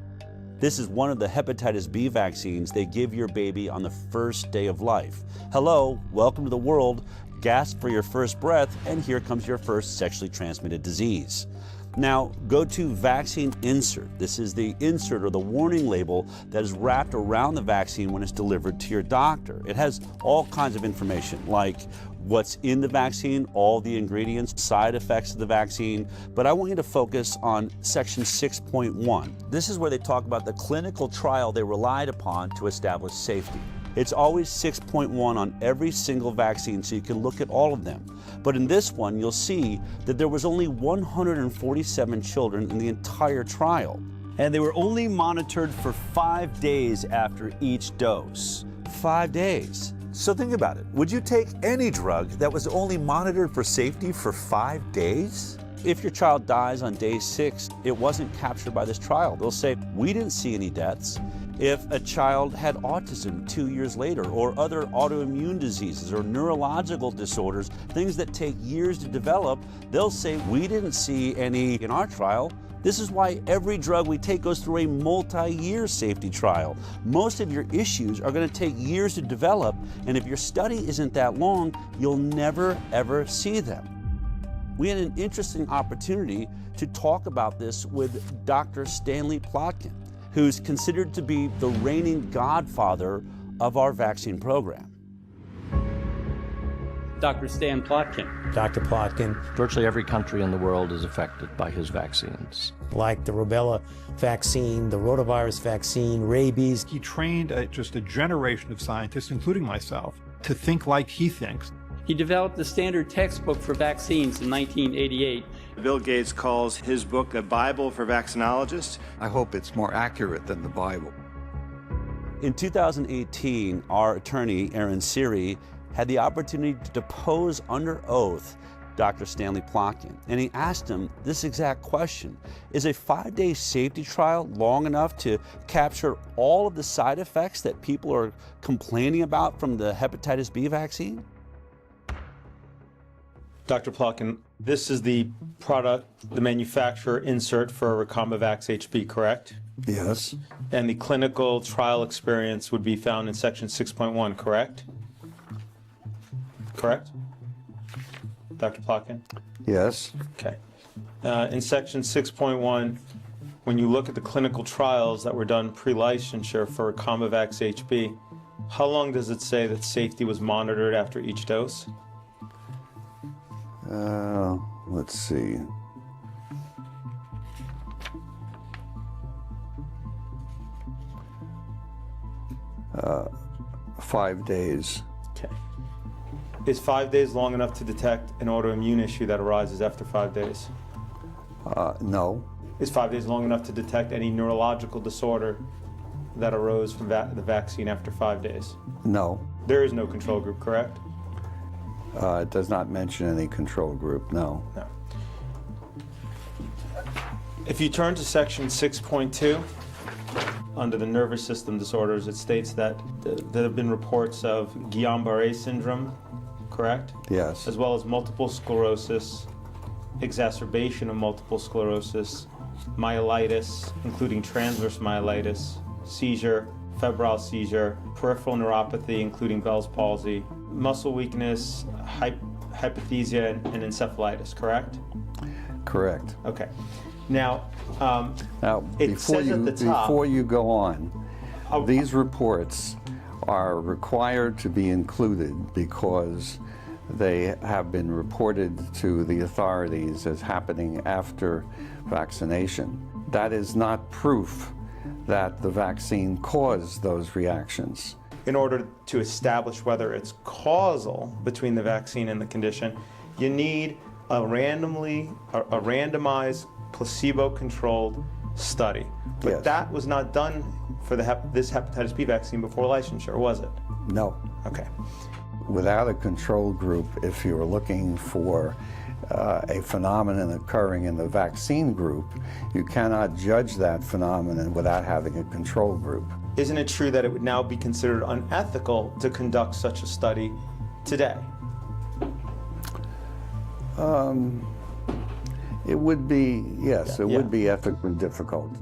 Speaker 15: This is one of the hepatitis B vaccines they give your baby on the first day of life. Hello, welcome to the world. Gasp for your first breath, and here comes your first sexually transmitted disease. Now, go to vaccine insert. This is the insert or the warning label that is wrapped around the vaccine when it's delivered to your doctor. It has all kinds of information like what's in the vaccine, all the ingredients, side effects of the vaccine, but I want you to focus on section 6.1. This is where they talk about the clinical trial they relied upon to establish safety. It's always 6.1 on every single vaccine, so you can look at all of them. But in this one, you'll see that there was only 147 children in the entire trial.
Speaker 5: And they were only monitored for 5 days after each dose.
Speaker 15: 5 days.
Speaker 5: So think about it. Would you take any drug that was only monitored for safety for 5 days?
Speaker 15: If your child dies on day 6, it wasn't captured by this trial. They'll say, we didn't see any deaths. If a child had autism 2 years later, or other autoimmune diseases or neurological disorders, things that take years to develop, they'll say, we didn't see any in our trial. This is why every drug we take goes through a multi-year safety trial. Most of your issues are going to take years to develop, and if your study isn't that long, you'll never, ever see them. We had an interesting opportunity to talk about this with Dr. Stanley Plotkin, who's considered to be the reigning godfather of our vaccine program.
Speaker 20: Dr. Stan Plotkin.
Speaker 22: Dr. Plotkin.
Speaker 20: Virtually every country in the world is affected by his vaccines.
Speaker 22: Like the rubella vaccine, the rotavirus vaccine, rabies.
Speaker 19: He trained just a generation of scientists, including myself, to think like he thinks.
Speaker 20: He developed the standard textbook for vaccines in 1988.
Speaker 23: Bill Gates calls his book a Bible for vaccinologists.
Speaker 24: I hope it's more accurate than the Bible.
Speaker 15: In 2018, our attorney, Aaron Siri, had the opportunity to depose under oath Dr. Stanley Plotkin, and he asked him this exact question. Is a 5-day safety trial long enough to capture all of the side effects that people are complaining about from the hepatitis B vaccine?
Speaker 9: Dr. Plotkin, this is the product, the manufacturer insert for Recombavax HB, correct?
Speaker 24: Yes.
Speaker 9: And the clinical trial experience would be found in section 6.1, correct? Correct? Dr. Plotkin?
Speaker 24: Yes.
Speaker 9: Okay. In section 6.1, when you look at the clinical trials that were done pre-licensure for Recombavax HB, how long does it say that safety was monitored after each dose?
Speaker 24: Let's see. Uh, 5 days.
Speaker 9: Okay. Is 5 days long enough to detect an autoimmune issue that arises after 5 days?
Speaker 24: No.
Speaker 9: Is 5 days long enough to detect any neurological disorder that arose from the vaccine after 5 days?
Speaker 24: No.
Speaker 9: There is no control group, correct?
Speaker 24: It does not mention any control group, no.
Speaker 9: No. If you turn to section 6.2, under the nervous system disorders, it states that there have been reports of Guillain-Barré syndrome correct?
Speaker 24: Yes.
Speaker 9: As well as multiple sclerosis, exacerbation of multiple sclerosis, myelitis, including transverse myelitis, seizure, febrile seizure, peripheral neuropathy, including Bell's palsy, muscle weakness, hypothesia, and encephalitis, correct?
Speaker 24: Correct.
Speaker 9: Okay. Now, it
Speaker 24: before
Speaker 9: says
Speaker 24: you,
Speaker 9: at the top...
Speaker 24: Before you go on, these reports are required to be included because they have been reported to the authorities as happening after vaccination. That is not proof that the vaccine caused those reactions.
Speaker 9: In order to establish whether it's causal between the vaccine and the condition, you need a randomized, placebo-controlled study. But
Speaker 24: Yes.
Speaker 9: that was not done for this hepatitis B vaccine before licensure, was it?
Speaker 24: No.
Speaker 9: Okay.
Speaker 24: Without a control group, if you're looking for a phenomenon occurring in the vaccine group, you cannot judge that phenomenon without having a control group.
Speaker 9: Isn't it true that it would now be considered unethical to conduct such a study today?
Speaker 24: It would be, yes, it
Speaker 9: Yeah.
Speaker 24: would be ethically difficult.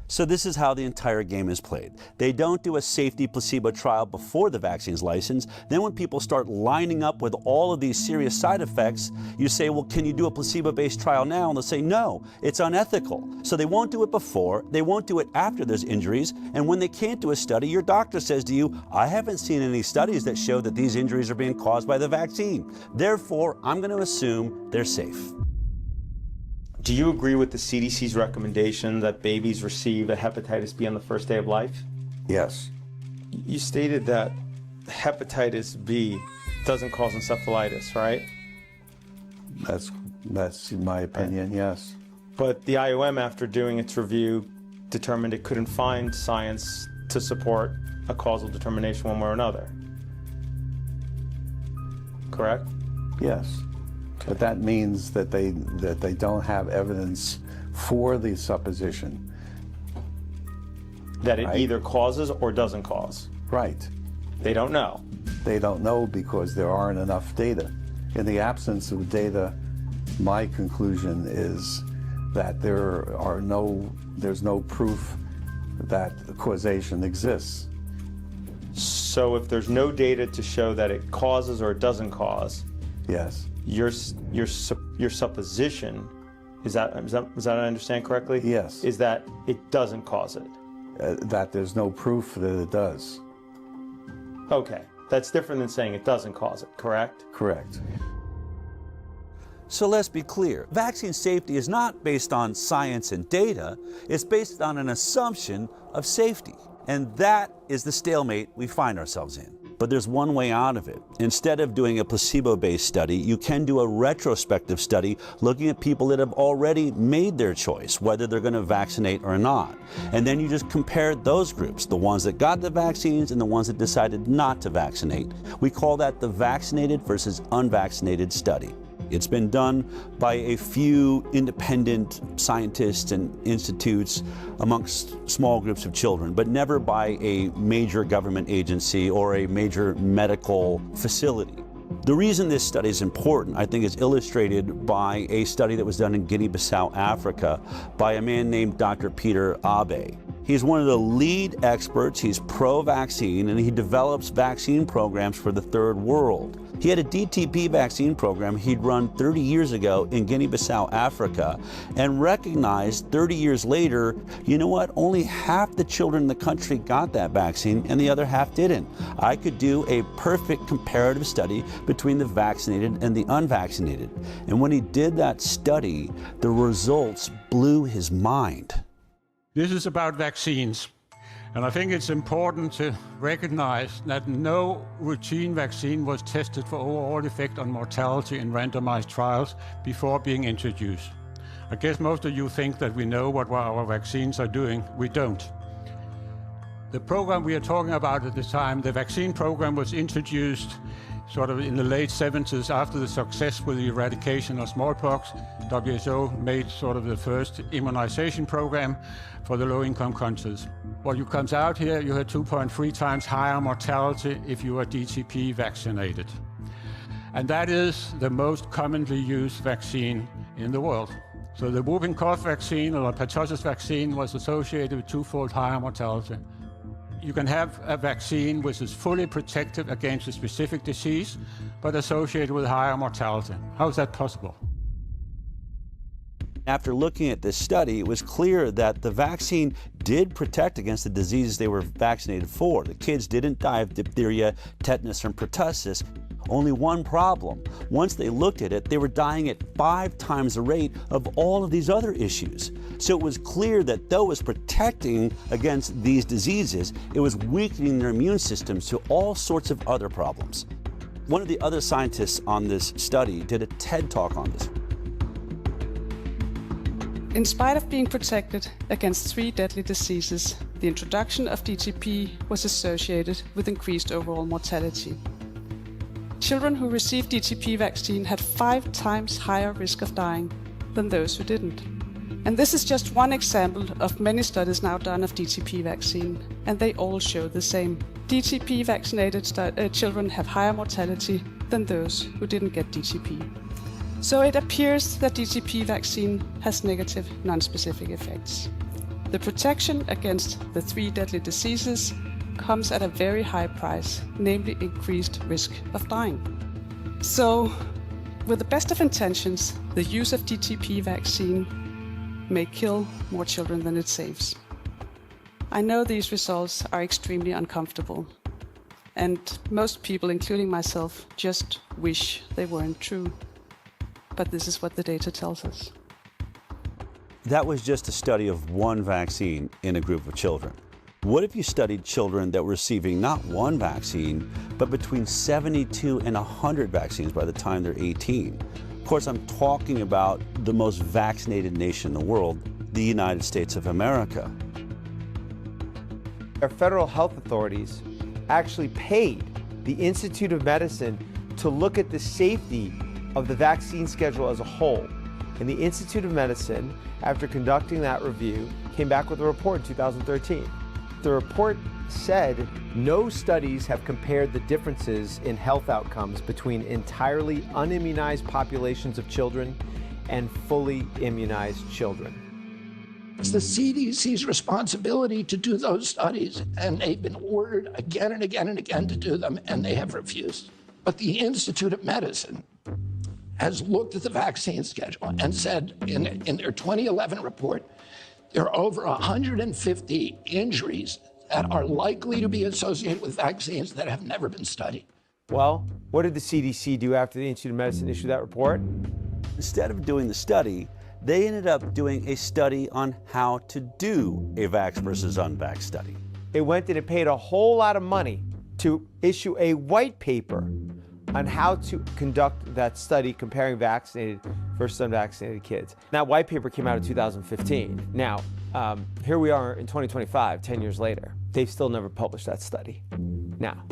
Speaker 15: So this is how the entire game is played. They don't do a safety placebo trial before the vaccine's licensed. Then when people start lining up with all of these serious side effects, you say, well, can you do a placebo-based trial now? And they'll say, no, it's unethical. So they won't do it before, they won't do it after there's injuries, and when they can't do a study, your doctor says to you, I haven't seen any studies that show that these injuries are being caused by the vaccine. Therefore, I'm going to assume they're safe.
Speaker 9: Do you agree with the CDC's recommendation that babies receive a hepatitis B on the first day of life?
Speaker 24: Yes.
Speaker 9: You stated that hepatitis B doesn't cause encephalitis, right?
Speaker 24: That's in my opinion, yes.
Speaker 9: But the IOM, after doing its review, determined it couldn't find science to support a causal determination one way or another. Correct?
Speaker 24: Yes. But that means that they don't have evidence for the supposition.
Speaker 9: That it
Speaker 24: Right.
Speaker 9: either causes or doesn't cause.
Speaker 24: Right.
Speaker 9: They don't know.
Speaker 24: They don't know because there aren't enough data. In the absence of data, my conclusion is that there's no proof that causation exists.
Speaker 9: So if there's no data to show that it causes or it doesn't cause,
Speaker 24: yes,
Speaker 9: your supposition is that I understand correctly?
Speaker 24: Yes.
Speaker 9: Is that it doesn't cause it?
Speaker 24: That there's no proof that it does.
Speaker 9: Okay, that's different than saying it doesn't cause it, correct?
Speaker 24: Correct.
Speaker 15: So let's be clear. Vaccine safety is not based on science and data. It's based on an assumption of safety. And that is the stalemate we find ourselves in. But there's one way out of it. Instead of doing a placebo-based study, you can do a retrospective study looking at people that have already made their choice, whether they're going to vaccinate or not. And then you just compare those groups, the ones that got the vaccines and the ones that decided not to vaccinate. We call that the vaccinated versus unvaccinated study. It's been done by a few independent scientists and institutes amongst small groups of children, but never by a major government agency or a major medical facility. The reason this study is important, I think, is illustrated by a study that was done in Guinea-Bissau, Africa, by a man named Dr. Peter Abe. He's one of the lead experts, he's pro-vaccine, and he develops vaccine programs for the third world. He had a DTP vaccine program he'd run 30 years ago in Guinea-Bissau, Africa, and recognized 30 years later, you know what, only half the children in the country got that vaccine and the other half didn't. I could do a perfect comparative study between the vaccinated and the unvaccinated. And when he did that study, the results blew his mind.
Speaker 1: This is about vaccines, and I think it's important to recognize that no routine vaccine was tested for overall effect on mortality in randomized trials before being introduced. I guess most of you think that we know what our vaccines are doing. We don't. The program we are talking about at the time, the vaccine program, was introduced sort of in the late 70s, after the success with the eradication of smallpox, WHO made sort of the first immunization program for the low-income countries. What comes out here, you had 2.3 times higher mortality if you are DTP vaccinated. And that is the most commonly used vaccine in the world. So the whooping cough vaccine or pertussis vaccine was associated with twofold higher mortality. You can have a vaccine which is fully protective against a specific disease, but associated with higher mortality. How is that possible?
Speaker 15: After looking at this study, it was clear that the vaccine did protect against the diseases they were vaccinated for. The kids didn't die of diphtheria, tetanus, and pertussis. Only one problem. Once they looked at it, they were dying at 5 times the rate of all of these other issues. So it was clear that though it was protecting against these diseases, it was weakening their immune systems to all sorts of other problems. One of the other scientists on this study did a TED Talk on this.
Speaker 2: In spite of being protected against 3 deadly diseases, the introduction of DTP was associated with increased overall mortality. Children who received DTP vaccine had 5 times higher risk of dying than those who didn't. And this is just one example of many studies now done of DTP vaccine, and they all show the same. DTP vaccinated children have higher mortality than those who didn't get DTP. So it appears that DTP vaccine has negative non-specific effects. The protection against the 3 deadly diseases comes at a very high price, namely increased risk of dying. So, with the best of intentions, the use of DTP vaccine may kill more children than it saves. I know these results are extremely uncomfortable, and most people, including myself, just wish they weren't true. But this is what the data tells us.
Speaker 15: That was just a study of one vaccine in a group of children. What if you studied children that were receiving not one vaccine, but between 72 and 100 vaccines by the time they're 18? Of course, I'm talking about the most vaccinated nation in the world, the United States of America.
Speaker 10: Our federal health authorities actually paid the Institute of Medicine to look at the safety of the vaccine schedule as a whole. And the Institute of Medicine, after conducting that review, came back with a report in 2013. The report said no studies have compared the differences in health outcomes between entirely unimmunized populations of children and fully immunized children.
Speaker 14: It's the CDC's responsibility to do those studies, and they've been ordered again and again and again to do them, and they have refused. But the Institute of Medicine has looked at the vaccine schedule and said in their 2011 report, there are over 150 injuries that are likely to be associated with vaccines that have never been studied.
Speaker 10: Well, what did the CDC do after the Institute of Medicine issued that report?
Speaker 15: Instead of doing the study, they ended up doing a study on how to do a vax versus unvax study.
Speaker 10: It went and it paid a whole lot of money to issue a white paper on how to conduct that study comparing vaccinated versus unvaccinated kids. That white paper came out in 2015. Now, here we are in 2025, 10 years later. They've still never published that study. Now,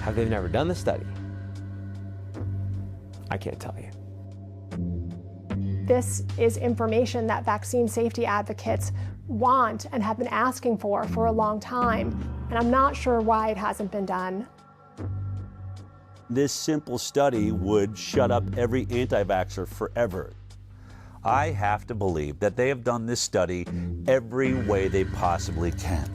Speaker 10: have they never done the study? I can't tell you.
Speaker 3: This is information that vaccine safety advocates want and have been asking for a long time, and I'm not sure why it hasn't been done.
Speaker 15: This simple study would shut up every anti-vaxxer forever. I have to believe that they have done this study every way they possibly can,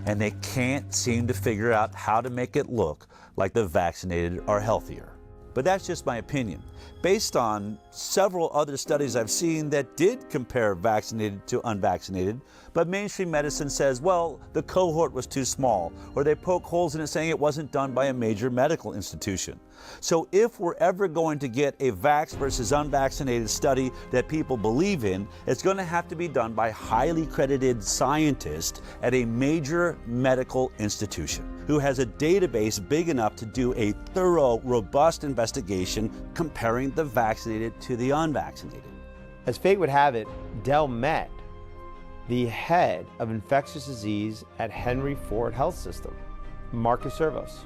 Speaker 15: and they can't seem to figure out how to make it look like the vaccinated are healthier. But that's just my opinion, based on several other studies I've seen that did compare vaccinated to unvaccinated, but mainstream medicine says, well, the cohort was too small, or they poke holes in it saying it wasn't done by a major medical institution. So if we're ever going to get a vax versus unvaccinated study that people believe in, it's going to have to be done by highly credited scientists at a major medical institution who has a database big enough to do a thorough, robust investigation comparing the vaccinated to the unvaccinated.
Speaker 10: As fate would have it, Dell met the head of infectious disease at Henry Ford Health System, Marcus Servos.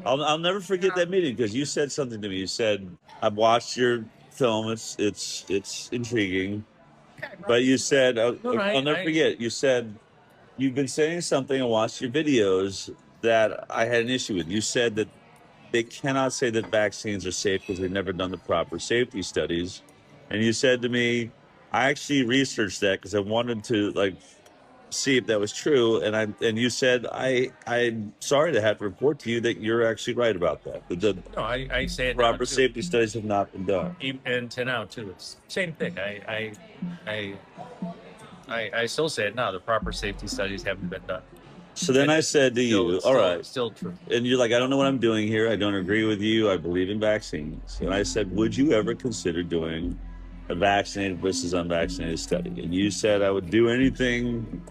Speaker 5: I'll never forget that meeting because you said something to me. You said, "I've watched your film. It's intriguing," but you said, "I'll never forget." You said, "You've been saying something and watched your videos that I had an issue with." You said that they cannot say that vaccines are safe because they've never done the proper safety studies, and you said to me, "I actually researched that because I wanted to see if that was true," and you said, I'm sorry to have to report to you that you're actually right about that. The
Speaker 4: No, I say it
Speaker 5: proper
Speaker 4: now, too.
Speaker 5: safety studies have not been done.
Speaker 4: And to now too, it's same thing. I still say it now. The proper safety studies haven't been done.
Speaker 5: So then I said to you, all right.
Speaker 4: Still true.
Speaker 5: And you're like, "I don't know what I'm doing here. I don't agree with you. I believe in vaccines." And I said, "Would you ever consider doing a vaccinated versus unvaccinated study?" And you said, "I would do anything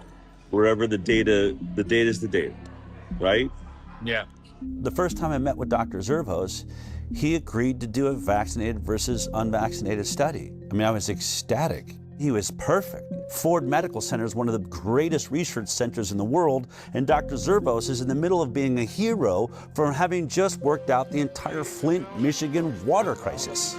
Speaker 5: wherever the data is the data," right?
Speaker 4: Yeah.
Speaker 15: The first time I met with Dr. Zervos, he agreed to do a vaccinated versus unvaccinated study. I mean, I was ecstatic. He was perfect. Ford Medical Center is one of the greatest research centers in the world, and Dr. Zervos is in the middle of being a hero for having just worked out the entire Flint, Michigan water crisis.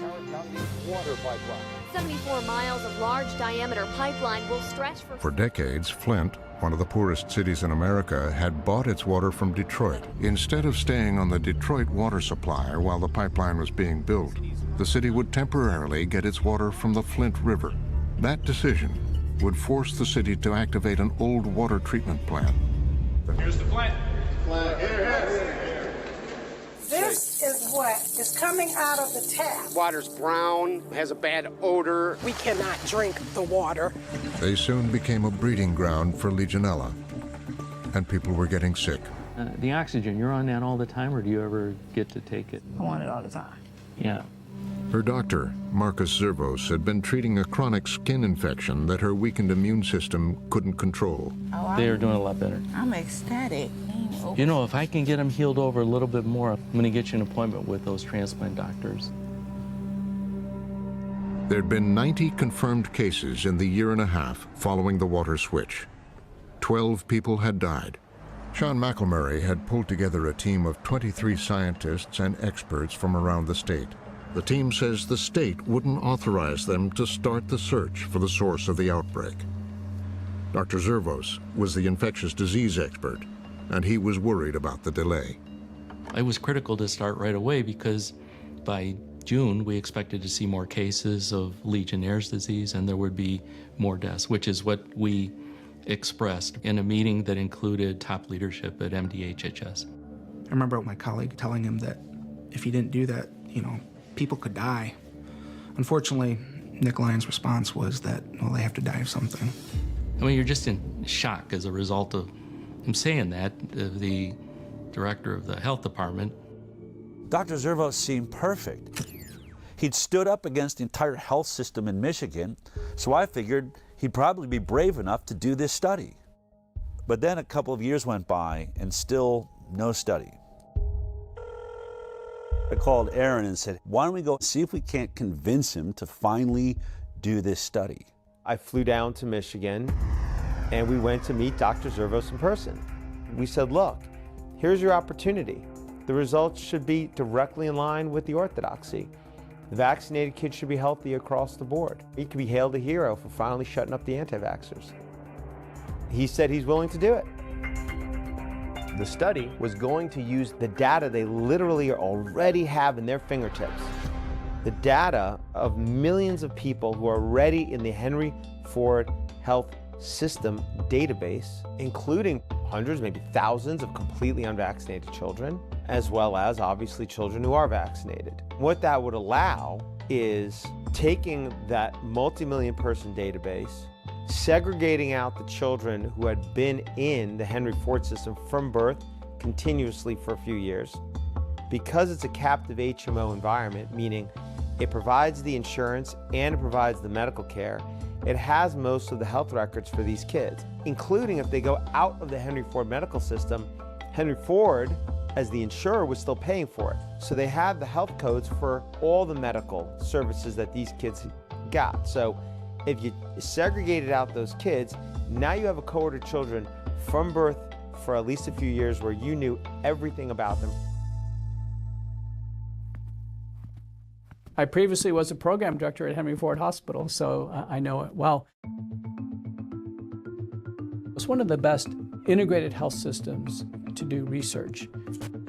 Speaker 6: 74 miles of large diameter pipeline will stretch
Speaker 7: For decades, Flint, one of the poorest cities in America, had bought its water from Detroit. Instead of staying on the Detroit water supply while the pipeline was being built, the city would temporarily get its water from the Flint River. That decision would force the city to activate an old water treatment plant.
Speaker 4: Here's the plant.
Speaker 21: This is what is coming out of the tap.
Speaker 25: Water's brown, has a bad odor.
Speaker 21: We cannot drink the water.
Speaker 7: They soon became a breeding ground for Legionella, and people were getting sick.
Speaker 26: The oxygen, you're on that all the time, or do you ever get to take it?
Speaker 21: I want it all the time.
Speaker 26: Yeah.
Speaker 7: Her doctor, Marcus Zervos, had been treating a chronic skin infection that her weakened immune system couldn't control.
Speaker 26: They are doing a lot better.
Speaker 21: I'm ecstatic.
Speaker 26: You know, if I can get them healed over a little bit more, I'm going to get you an appointment with those transplant doctors.
Speaker 7: There'd been 90 confirmed cases in the year and a half following the water switch. 12 people had died. Sean McElmurray had pulled together a team of 23 scientists and experts from around the state. The team says the state wouldn't authorize them to start the search for the source of the outbreak. Dr. Zervos was the infectious disease expert, and he was worried about the delay.
Speaker 26: It was critical to start right away because by June, we expected to see more cases of Legionnaire's disease and there would be more deaths, which is what we expressed in a meeting that included top leadership at MDHHS.
Speaker 27: I remember my colleague telling him that if he didn't do that, people could die. Unfortunately, Nick Lyon's response was that, well, they have to die of something.
Speaker 26: I mean, you're just in shock as a result of him saying that, the director of the health department.
Speaker 15: Dr. Zervos seemed perfect. He'd stood up against the entire health system in Michigan, so I figured he'd probably be brave enough to do this study. But then a couple of years went by and still no study. I called Aaron and said, "Why don't we go see if we can't convince him to finally do this study?"
Speaker 10: I flew down to Michigan and we went to meet Dr. Zervos in person. We said, look, here's your opportunity. The results should be directly in line with the orthodoxy. The vaccinated kids should be healthy across the board. He could be hailed a hero for finally shutting up the anti-vaxxers. He said he's willing to do it. The study was going to use the data they literally already have in their fingertips. The data of millions of people who are already in the Henry Ford Health System database, including hundreds, maybe thousands of completely unvaccinated children, as well as obviously children who are vaccinated. What that would allow is taking that multi-million person database, segregating out the children who had been in the Henry Ford system from birth continuously for a few years. Because it's a captive HMO environment, meaning it provides the insurance and it provides the medical care, it has most of the health records for these kids, including if they go out of the Henry Ford medical system, Henry Ford, as the insurer, was still paying for it. So they had the health codes for all the medical services that these kids got. So if you segregated out those kids, now you have a cohort of children from birth for at least a few years where you knew everything about them.
Speaker 8: I previously was a program director at Henry Ford Hospital, so I know it well. It's one of the best integrated health systems to do research.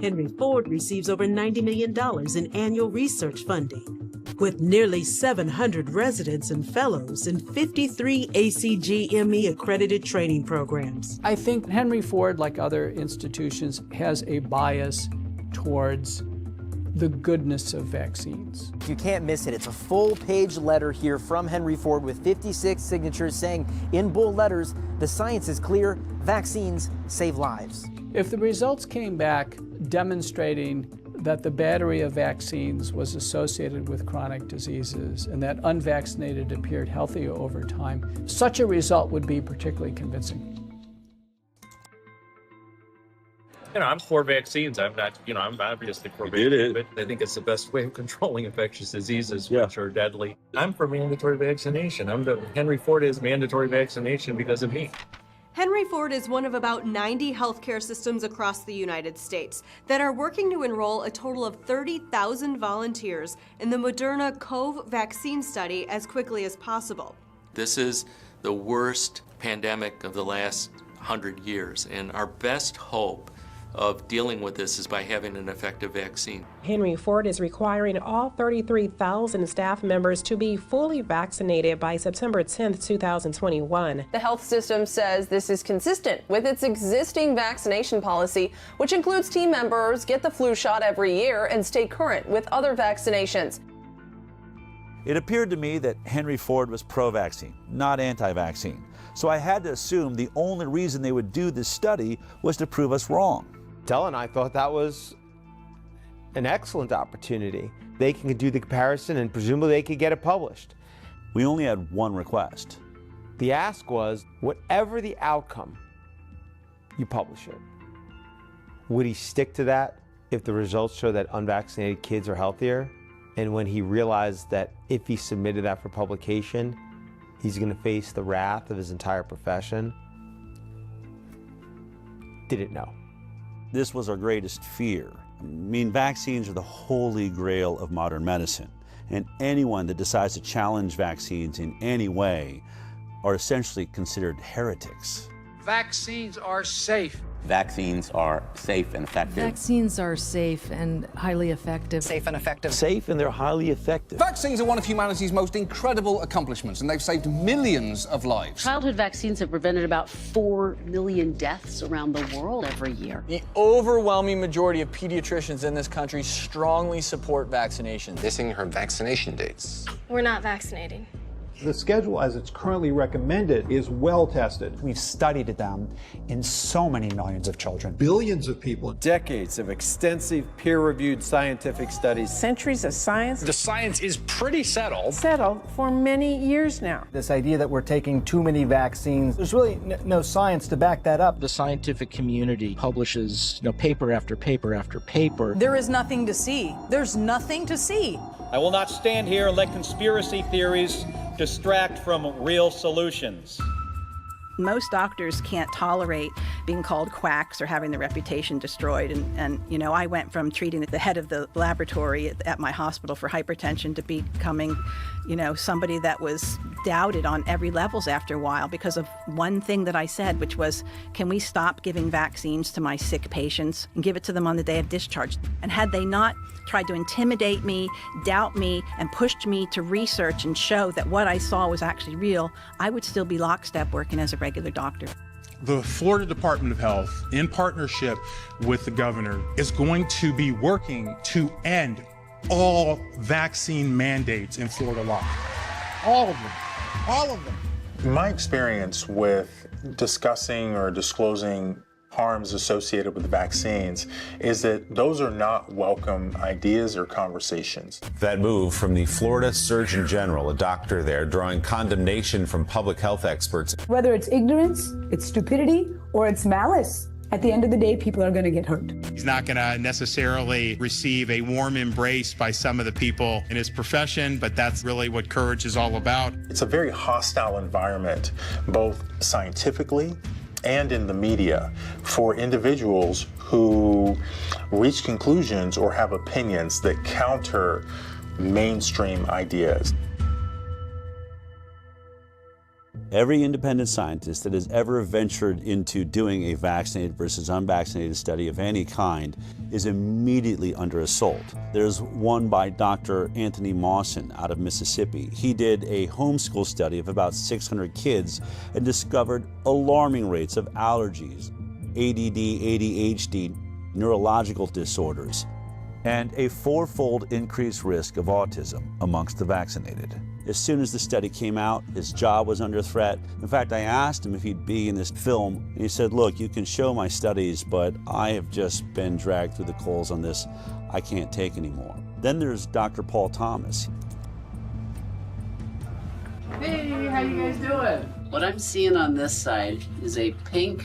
Speaker 11: Henry Ford receives over $90 million in annual research funding, with nearly 700 residents and fellows in 53 ACGME accredited training programs.
Speaker 8: I think Henry Ford, like other institutions, has a bias towards the goodness of vaccines.
Speaker 12: You can't miss it. It's a full-page letter here from Henry Ford with 56 signatures saying in bold letters, the science is clear, vaccines save lives.
Speaker 8: If the results came back demonstrating that the battery of vaccines was associated with chronic diseases and that unvaccinated appeared healthier over time, such a result would be particularly convincing.
Speaker 4: I'm for vaccines. I'm not, I'm obviously for vaccines, but I think it's the best way of controlling infectious diseases, which are deadly. I'm for mandatory vaccination. Henry Ford is mandatory vaccination because of me.
Speaker 13: Henry Ford is one of about 90 healthcare systems across the United States that are working to enroll a total of 30,000 volunteers in the Moderna COV vaccine study as quickly as possible.
Speaker 26: This is the worst pandemic of the last 100 years, and our best hope of dealing with this is by having an effective vaccine.
Speaker 16: Henry Ford is requiring all 33,000 staff members to be fully vaccinated by September 10th, 2021.
Speaker 17: The health system says this is consistent with its existing vaccination policy, which includes team members get the flu shot every year and stay current with other vaccinations.
Speaker 5: It appeared to me that Henry Ford was pro-vaccine, not anti-vaccine. So I had to assume the only reason they would do this study was to prove us wrong.
Speaker 10: Dell and I thought that was an excellent opportunity. They can do the comparison and presumably they could get it published.
Speaker 5: We only had one request.
Speaker 10: The ask was, whatever the outcome, you publish it. Would he stick to that if the results show that unvaccinated kids are healthier? And when he realized that if he submitted that for publication, he's going to face the wrath of his entire profession, didn't know.
Speaker 5: This was our greatest fear. I mean, vaccines are the holy grail of modern medicine, and anyone that decides to challenge vaccines in any way are essentially considered heretics.
Speaker 18: Vaccines are safe.
Speaker 28: Vaccines are safe and effective.
Speaker 29: Vaccines are safe and highly effective.
Speaker 28: Safe and effective.
Speaker 5: Safe and they're highly effective.
Speaker 18: Vaccines are one of humanity's most incredible accomplishments, and they've saved millions of lives.
Speaker 30: Childhood vaccines have prevented about 4 million deaths around the world every year.
Speaker 31: The overwhelming majority of pediatricians in this country strongly support vaccination.
Speaker 28: Missing her vaccination dates.
Speaker 32: We're not vaccinating.
Speaker 19: The schedule as it's currently recommended is well tested.
Speaker 33: We've studied them in so many millions of children.
Speaker 19: Billions of people.
Speaker 10: Decades of extensive peer-reviewed scientific studies.
Speaker 21: Centuries of science.
Speaker 18: The science is pretty settled.
Speaker 21: Settled for many years now.
Speaker 22: This idea that we're taking too many vaccines, there's really no science to back that up.
Speaker 31: The scientific community publishes paper after paper after paper.
Speaker 34: There is nothing to see. There's nothing to see.
Speaker 35: I will not stand here and let conspiracy theories distract from real solutions.
Speaker 36: Most doctors can't tolerate being called quacks or having their reputation destroyed. And I went from treating the head of the laboratory at my hospital for hypertension to becoming, somebody that was doubted on every levels after a while because of one thing that I said, which was, can we stop giving vaccines to my sick patients and give it to them on the day of discharge? And had they not tried to intimidate me, doubt me, and pushed me to research and show that what I saw was actually real, I would still be lockstep working as a regular doctor.
Speaker 37: The Florida Department of Health, in partnership with the governor, is going to be working to end all vaccine mandates in Florida law. All of them. All of them.
Speaker 38: My experience with discussing or disclosing harms associated with vaccines is that those are not welcome ideas or conversations.
Speaker 39: That move from the Florida Surgeon General, a doctor there, drawing condemnation from public health experts.
Speaker 21: Whether it's ignorance, it's stupidity, or it's malice, at the end of the day, people are going to get hurt.
Speaker 37: He's not going to necessarily receive a warm embrace by some of the people in his profession, but that's really what courage is all about.
Speaker 38: It's a very hostile environment, both scientifically and in the media, for individuals who reach conclusions or have opinions that counter mainstream ideas.
Speaker 5: Every independent scientist that has ever ventured into doing a vaccinated versus unvaccinated study of any kind is immediately under assault. There's one by Dr. Anthony Mawson out of Mississippi. He did a homeschool study of about 600 kids and discovered alarming rates of allergies, ADD, ADHD, neurological disorders, and a fourfold increased risk of autism amongst the vaccinated. As soon as the study came out, his job was under threat. In fact, I asked him if he'd be in this film, and he said, look, you can show my studies, but I have just been dragged through the coals on this. I can't take anymore. Then there's Dr. Paul Thomas.
Speaker 1: Hey, how you guys doing? What I'm seeing on this side is a pink,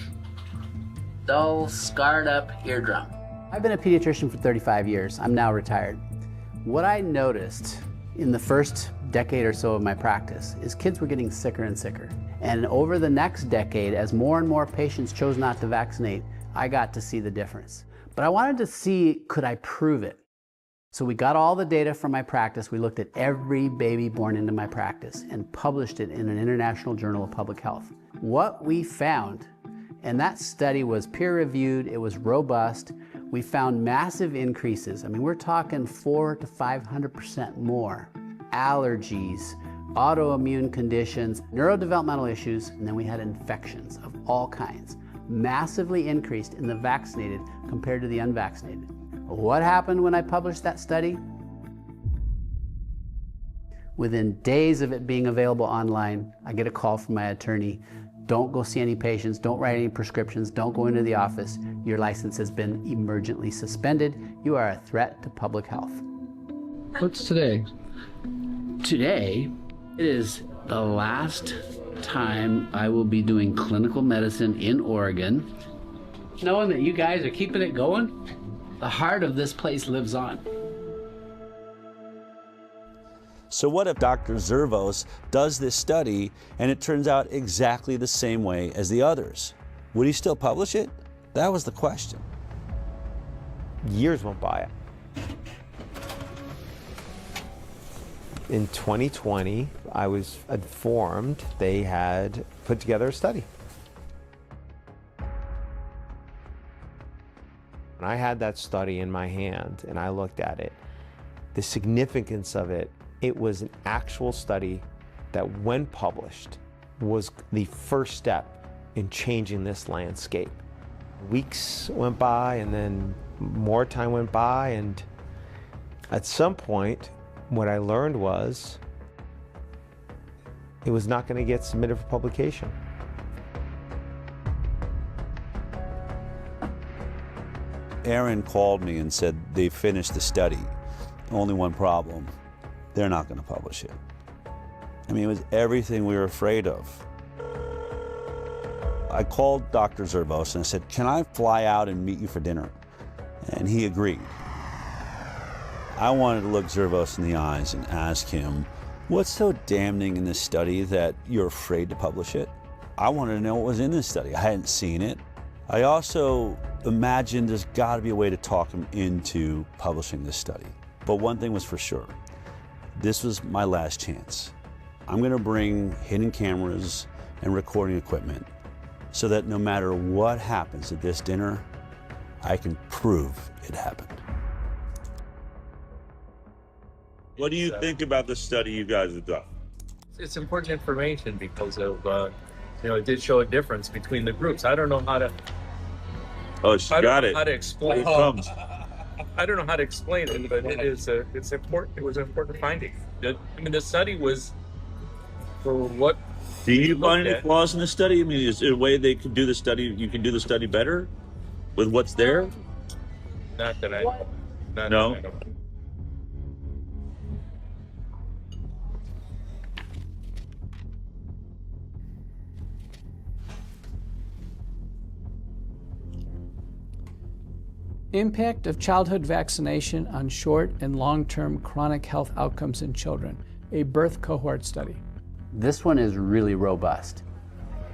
Speaker 1: dull, scarred up eardrum. I've been a pediatrician for 35 years. I'm now retired. What I noticed in the first decade or so of my practice is kids were getting sicker and sicker. And over the next decade, as more and more patients chose not to vaccinate, I got to see the difference. But I wanted to see, could I prove it? So we got all the data from my practice. We looked at every baby born into my practice and published it in an international journal of public health. What we found, and that study was peer-reviewed, it was robust, we found massive increases. I mean, we're talking 400% to 500% more. Allergies, autoimmune conditions, neurodevelopmental issues, and then we had infections of all kinds. Massively increased in the vaccinated compared to the unvaccinated. What happened when I published that study? Within days of it being available online, I get a call from my attorney. Don't go see any patients, don't write any prescriptions, don't go into the office. Your license has been emergently suspended. You are a threat to public health.
Speaker 2: What's today?
Speaker 1: Today, it is the last time I will be doing clinical medicine in Oregon. Knowing that you guys are keeping it going, the heart of this place lives on.
Speaker 5: So what if Dr. Zervos does this study and it turns out exactly the same way as the others? Would he still publish it? That was the question.
Speaker 10: Years went by. In 2020, I was informed they had put together a study. When I had that study in my hand and I looked at it, the significance of it, it was an actual study that, when published, was the first step in changing this landscape. Weeks went by and then more time went by, and at some point, what I learned was it was not going to get submitted for publication.
Speaker 5: Aaron called me and said they finished the study. Only one problem. They're not going to publish it. I mean, it was everything we were afraid of. I called Dr. Zervos and I said, can I fly out and meet you for dinner? And he agreed. I wanted to look Zervos in the eyes and ask him, what's so damning in this study that you're afraid to publish it? I wanted to know what was in this study. I hadn't seen it. I also imagined there's got to be a way to talk him into publishing this study. But one thing was for sure. This was my last chance. I'm going to bring hidden cameras and recording equipment so that no matter what happens at this dinner, I can prove it happened. What do you think about the study you guys have done?
Speaker 3: It's important information because of, it did show a difference between the groups. I don't know how to.
Speaker 5: Oh, she got it.
Speaker 3: How to explain. I don't know how to explain it, but it's important. It was an important finding. I mean, the study was for what.
Speaker 5: Do you find any flaws in the study? I mean, is there a way they could do the study? You can do the study better with what's there?
Speaker 3: Not that I know.
Speaker 5: No.
Speaker 3: That I know.
Speaker 4: Impact of childhood vaccination on short and long-term chronic health outcomes in children, a birth cohort study.
Speaker 1: This one is really robust.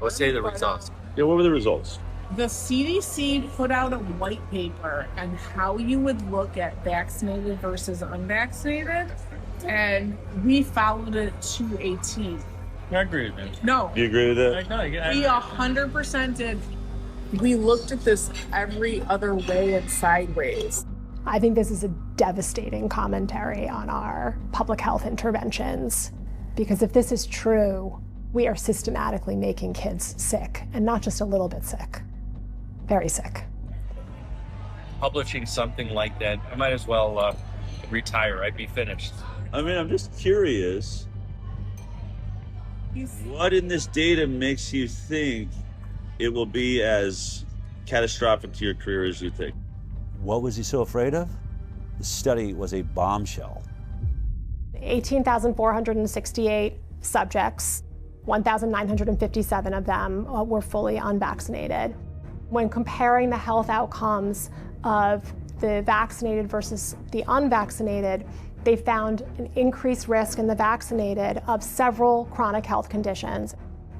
Speaker 3: Let's say the results.
Speaker 5: Yeah, what were the results?
Speaker 6: The CDC put out a white paper on how you would look at vaccinated versus unvaccinated, and we followed it to a T.
Speaker 3: I agree with that.
Speaker 6: No.
Speaker 5: Do you agree with that?
Speaker 6: We 100% did. We looked at this every other way and sideways.
Speaker 7: I think this is a devastating commentary on our public health interventions, because if this is true, we are systematically making kids sick, and not just a little bit sick, very sick.
Speaker 3: Publishing something like that, I might as well retire. I'd be finished.
Speaker 5: I mean, I'm just curious. What in this data makes you think it will be as catastrophic to your career as you think? What was he so afraid of? The study was a bombshell.
Speaker 7: 18,468 subjects, 1,957 of them were fully unvaccinated. When comparing the health outcomes of the vaccinated versus the unvaccinated, they found an increased risk in the vaccinated of several chronic health conditions.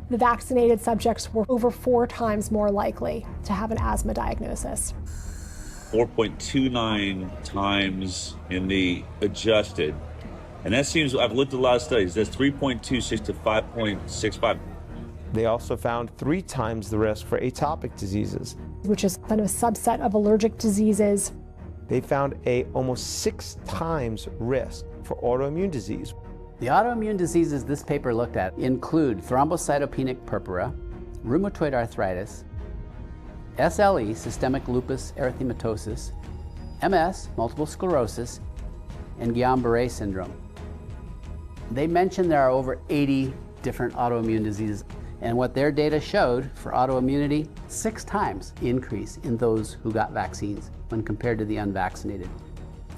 Speaker 7: The vaccinated subjects were over 4 times more likely to have an asthma diagnosis.
Speaker 5: 4.29 times in the adjusted. And that seems, I've looked at a lot of studies, that's 3.26 to 5.65.
Speaker 10: They also found 3 times the risk for atopic diseases,
Speaker 7: which is kind of a subset of allergic diseases.
Speaker 10: They found almost 6 times risk for autoimmune disease.
Speaker 1: The autoimmune diseases this paper looked at include thrombocytopenic purpura, rheumatoid arthritis, SLE, systemic lupus erythematosus, MS, multiple sclerosis, and Guillain-Barré syndrome. They mentioned there are over 80 different autoimmune diseases, and what their data showed for autoimmunity, 6 times increase in those who got vaccines when compared to the unvaccinated.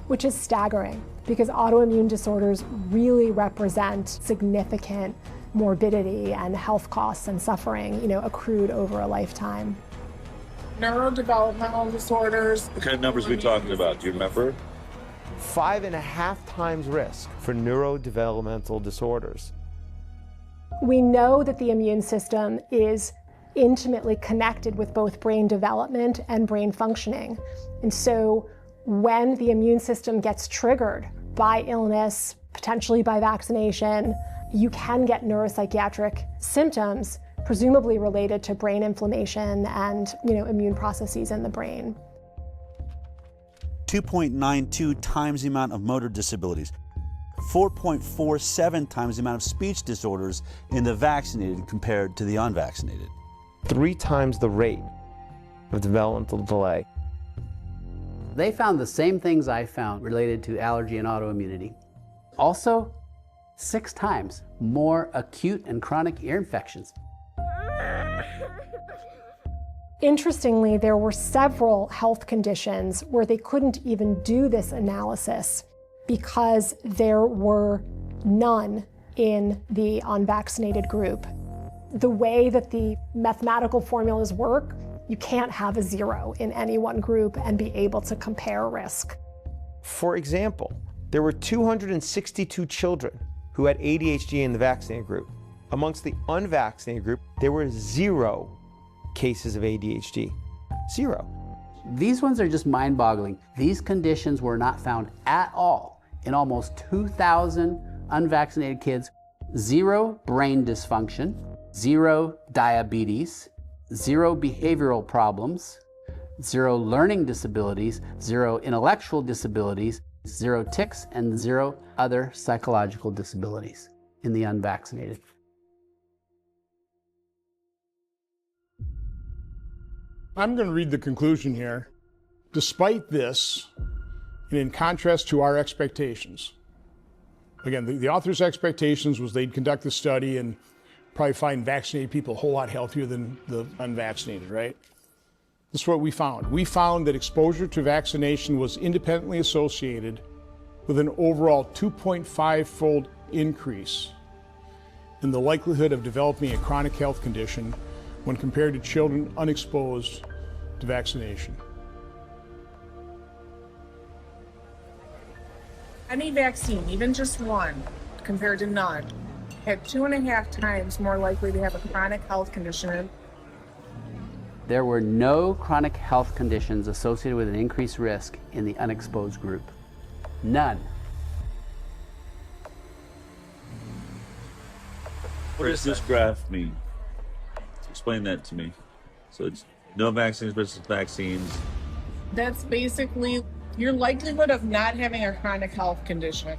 Speaker 7: Which is staggering, because autoimmune disorders really represent significant morbidity and health costs and suffering, accrued over a lifetime.
Speaker 6: Neurodevelopmental disorders.
Speaker 5: What kind of numbers are we talking about? Do you remember?
Speaker 10: 5.5 times risk for neurodevelopmental disorders.
Speaker 7: We know that the immune system is intimately connected with both brain development and brain functioning. And so when the immune system gets triggered by illness, potentially by vaccination, you can get neuropsychiatric symptoms, presumably related to brain inflammation and immune processes in the brain.
Speaker 5: 2.92 times the amount of motor disabilities, 4.47 times the amount of speech disorders in the vaccinated compared to the unvaccinated.
Speaker 10: 3 times the rate of developmental delay.
Speaker 1: They found the same things I found related to allergy and autoimmunity. Also, 6 times more acute and chronic ear infections.
Speaker 7: Interestingly, there were several health conditions where they couldn't even do this analysis because there were none in the unvaccinated group. The way that the mathematical formulas work, you can't have a 0 in any one group and be able to compare risk.
Speaker 10: For example, there were 262 children who had ADHD in the vaccinated group. Amongst the unvaccinated group, there were 0 cases of ADHD. 0.
Speaker 1: These ones are just mind-boggling. These conditions were not found at all in almost 2,000 unvaccinated kids. 0 brain dysfunction, 0 diabetes, 0 behavioral problems, 0 learning disabilities, 0 intellectual disabilities, 0 tics, and 0 other psychological disabilities in the unvaccinated.
Speaker 19: I'm going to read the conclusion here. Despite this, and in contrast to our expectations, again, the author's expectations was they'd conduct the study and probably find vaccinated people a whole lot healthier than the unvaccinated, right? This is what we found. We found that exposure to vaccination was independently associated with an overall 2.5-fold increase in the likelihood of developing a chronic health condition when compared to children unexposed to vaccination.
Speaker 6: Any vaccine, even just one, compared to none, had 2.5 times more likely to have a chronic health condition.
Speaker 1: There were no chronic health conditions associated with an increased risk in the unexposed group. None.
Speaker 5: What does this graph mean? Explain that to me. So it's no vaccines versus vaccines.
Speaker 6: That's basically your likelihood of not having a chronic health condition.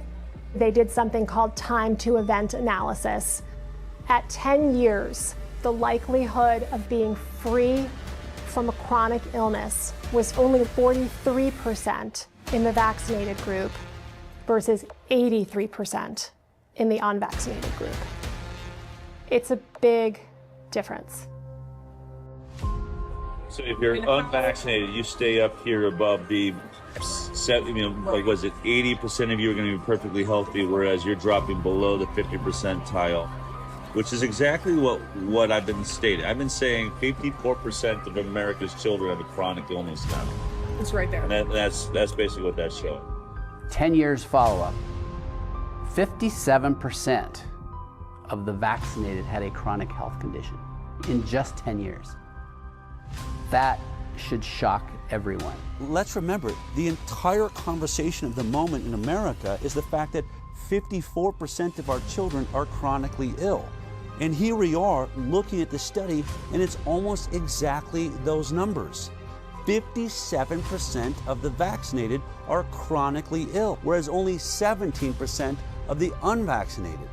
Speaker 7: They did something called time to event analysis. At 10 years, the likelihood of being free from a chronic illness was only 43% in the vaccinated group versus 83% in the unvaccinated group. It's a big difference.
Speaker 5: So if you're unvaccinated, you stay up here above the, like was it 80% of you are going to be perfectly healthy, whereas you're dropping below the 50 percentile, which is exactly what I've been stating. I've been saying 54% of America's children have a chronic illness now.
Speaker 6: It's right there.
Speaker 5: And that's basically what that's showing.
Speaker 1: 10 years follow-up, 57% of the vaccinated had a chronic health condition in just 10 years. That should shock everyone.
Speaker 5: Let's remember, the entire conversation of the moment in America is the fact that 54% of our children are chronically ill. And here we are looking at the study, and it's almost exactly those numbers. 57% of the vaccinated are chronically ill, whereas only 17% of the unvaccinated.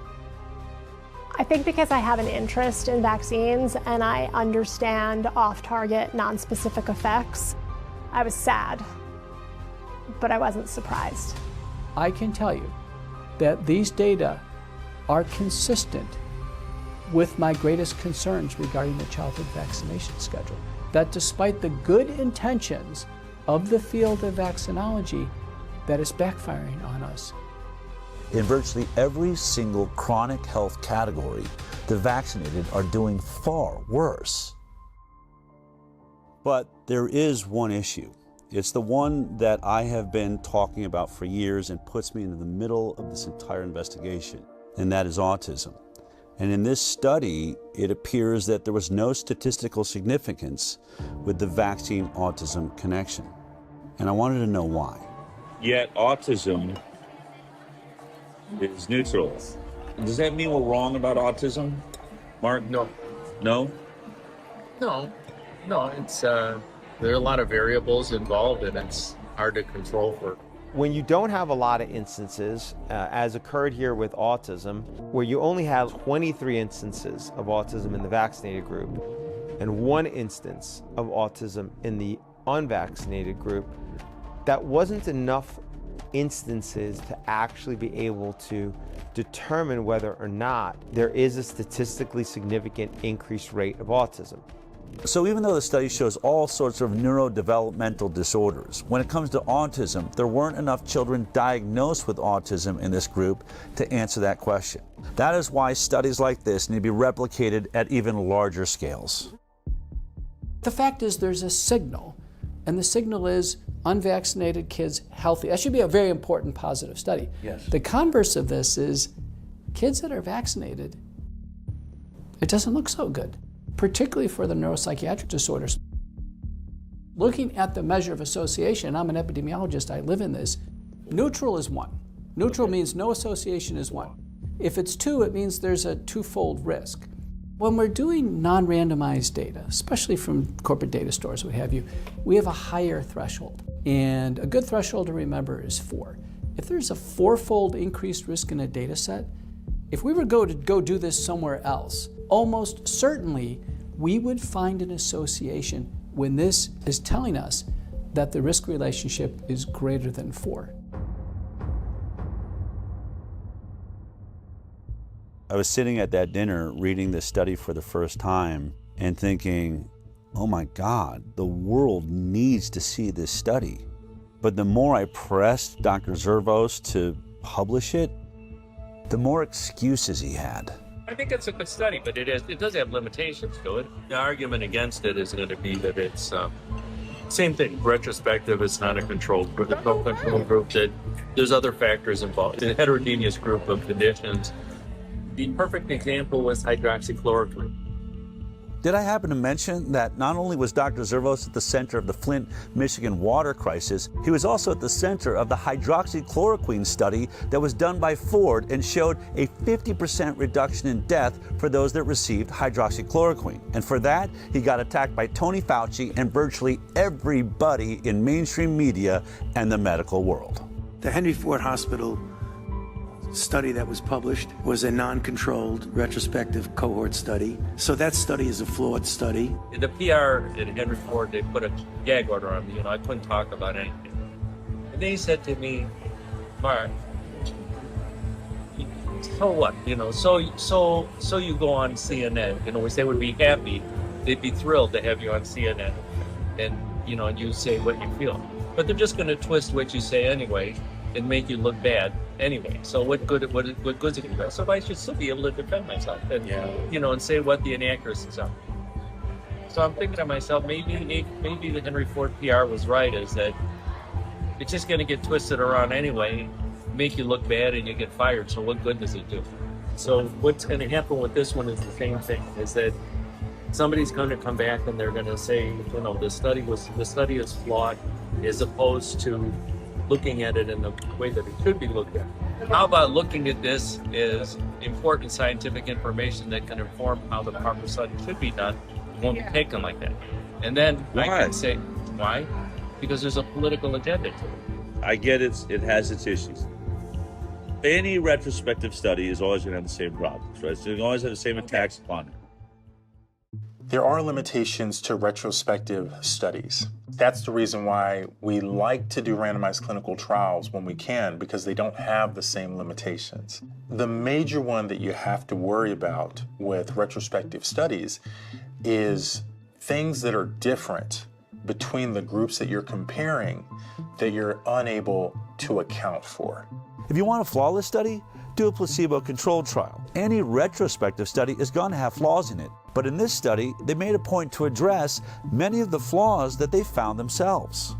Speaker 7: I think because I have an interest in vaccines and I understand off-target, non-specific effects, I was sad, but I wasn't surprised.
Speaker 4: I can tell you that these data are consistent with my greatest concerns regarding the childhood vaccination schedule. That despite the good intentions of the field of vaccinology, that is backfiring on us.
Speaker 5: In virtually every single chronic health category, the vaccinated are doing far worse. But there is one issue. It's the one that I have been talking about for years and puts me into the middle of this entire investigation, and that is autism. And in this study, it appears that there was no statistical significance with the vaccine-autism connection. And I wanted to know why. Yet autism is neutral. Does that mean we're wrong about autism, Mark?
Speaker 3: No.
Speaker 5: No?
Speaker 3: No. It's there are a lot of variables involved, and it's hard to control for.
Speaker 10: When you don't have a lot of instances, as occurred here with autism, where you only have 23 instances of autism in the vaccinated group and 1 instance of autism in the unvaccinated group, that wasn't enough instances to actually be able to determine whether or not there is a statistically significant increased rate of autism.
Speaker 5: So even though the study shows all sorts of neurodevelopmental disorders, when it comes to autism, there weren't enough children diagnosed with autism in this group to answer that question. That is why studies like this need to be replicated at even larger scales.
Speaker 4: The fact is there's a signal, and the signal is unvaccinated kids healthy. That should be a very important positive study.
Speaker 5: Yes.
Speaker 4: The converse of this is kids that are vaccinated, it doesn't look so good, particularly for the neuropsychiatric disorders. Looking at the measure of association, I'm an epidemiologist, I live in this, neutral is 1. Neutral means no association is 1. If it's 2, it means there's a 2-fold risk. When we're doing non-randomized data, especially from corporate data stores, what have you, we have a higher threshold. And a good threshold to remember is 4. If there's a 4-fold increased risk in a data set, if we were to go do this somewhere else, almost certainly we would find an association when this is telling us that the risk relationship is greater than 4.
Speaker 5: I was sitting at that dinner reading this study for the first time and thinking, oh my God, the world needs to see this study. But the more I pressed Dr. Zervos to publish it, the more excuses he had.
Speaker 3: I think it's a good study, but it does have limitations to it. The argument against it is going to be that it's same thing, retrospective, it's not a controlled group. There's no control group, that there's other factors involved. It's a heterogeneous group of conditions. The perfect example was hydroxychloroquine.
Speaker 5: Did I happen to mention that not only was Dr. Zervos at the center of the Flint, Michigan water crisis, he was also at the center of the hydroxychloroquine study that was done by Ford and showed a 50% reduction in death for those that received hydroxychloroquine. And for that, he got attacked by Tony Fauci and virtually everybody in mainstream media and the medical world.
Speaker 22: The Henry Ford Hospital study that was published was a non-controlled retrospective cohort study. So that study is a flawed study.
Speaker 3: The PR at Henry Ford, they put a gag order on me. I couldn't talk about anything. And they said to me, Mark, so what? So you go on CNN. Which they would be happy. They'd be thrilled to have you on CNN, and and you say what you feel. But they're just going to twist what you say anyway and make you look bad anyway. So what good is it going to do? So I should still be able to defend myself and and say what the inaccuracies are. So I'm thinking to myself, maybe the Henry Ford PR was right, is that it's just going to get twisted around anyway, make you look bad, and you get fired. So what good does it do? So what's going to happen with this one is the same thing, is that somebody's going to come back and they're going to say, the study is flawed, as opposed to looking at it in the way that it should be looked at. How about looking at this as important scientific information that can inform how the proper study should be done? It won't be taken like that. And then I can say, why? Because there's a political agenda to it.
Speaker 5: I get it has its issues. Any retrospective study is always going to have the same problems, right? So you always have the same attacks upon it.
Speaker 38: There are limitations to retrospective studies. That's the reason why we like to do randomized clinical trials when we can, because they don't have the same limitations. The major one that you have to worry about with retrospective studies is things that are different between the groups that you're comparing that you're unable to account for.
Speaker 5: If you want a flawless study, do a placebo-controlled trial. Any retrospective study is going to have flaws in it. But in this study, they made a point to address many of the flaws that they found themselves.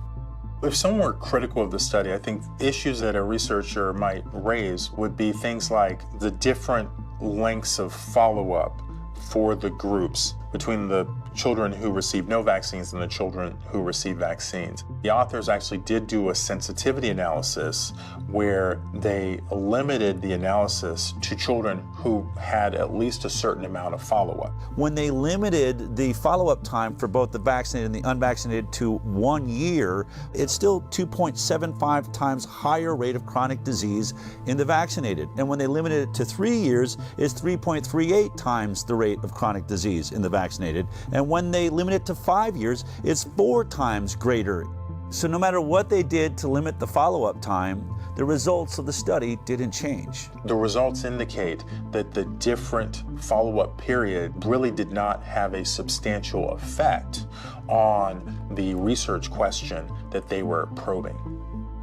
Speaker 38: If someone were critical of the study, I think issues that a researcher might raise would be things like the different lengths of follow-up for the groups between the children who received no vaccines and the children who received vaccines. The authors actually did do a sensitivity analysis where they limited the analysis to children who had at least a certain amount of follow-up.
Speaker 5: When they limited the follow-up time for both the vaccinated and the unvaccinated to 1 year, it's still 2.75 times higher rate of chronic disease in the vaccinated. And when they limited it to 3 years, it's 3.38 times the rate of chronic disease in the vaccinated. And when they limit it to 5 years, it's 4 times greater. So no matter what they did to limit the follow-up time, the results of the study didn't change.
Speaker 38: The results indicate that the different follow-up period really did not have a substantial effect on the research question that they were probing.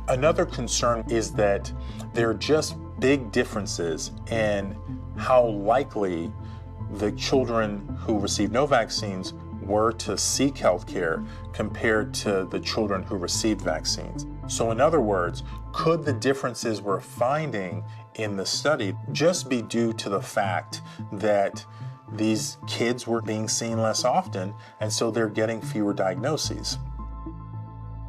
Speaker 38: Another concern is that there are just big differences in how likely the children who received no vaccines were to seek health care compared to the children who received vaccines. So in other words, could the differences we're finding in the study just be due to the fact that these kids were being seen less often, and so they're getting fewer diagnoses?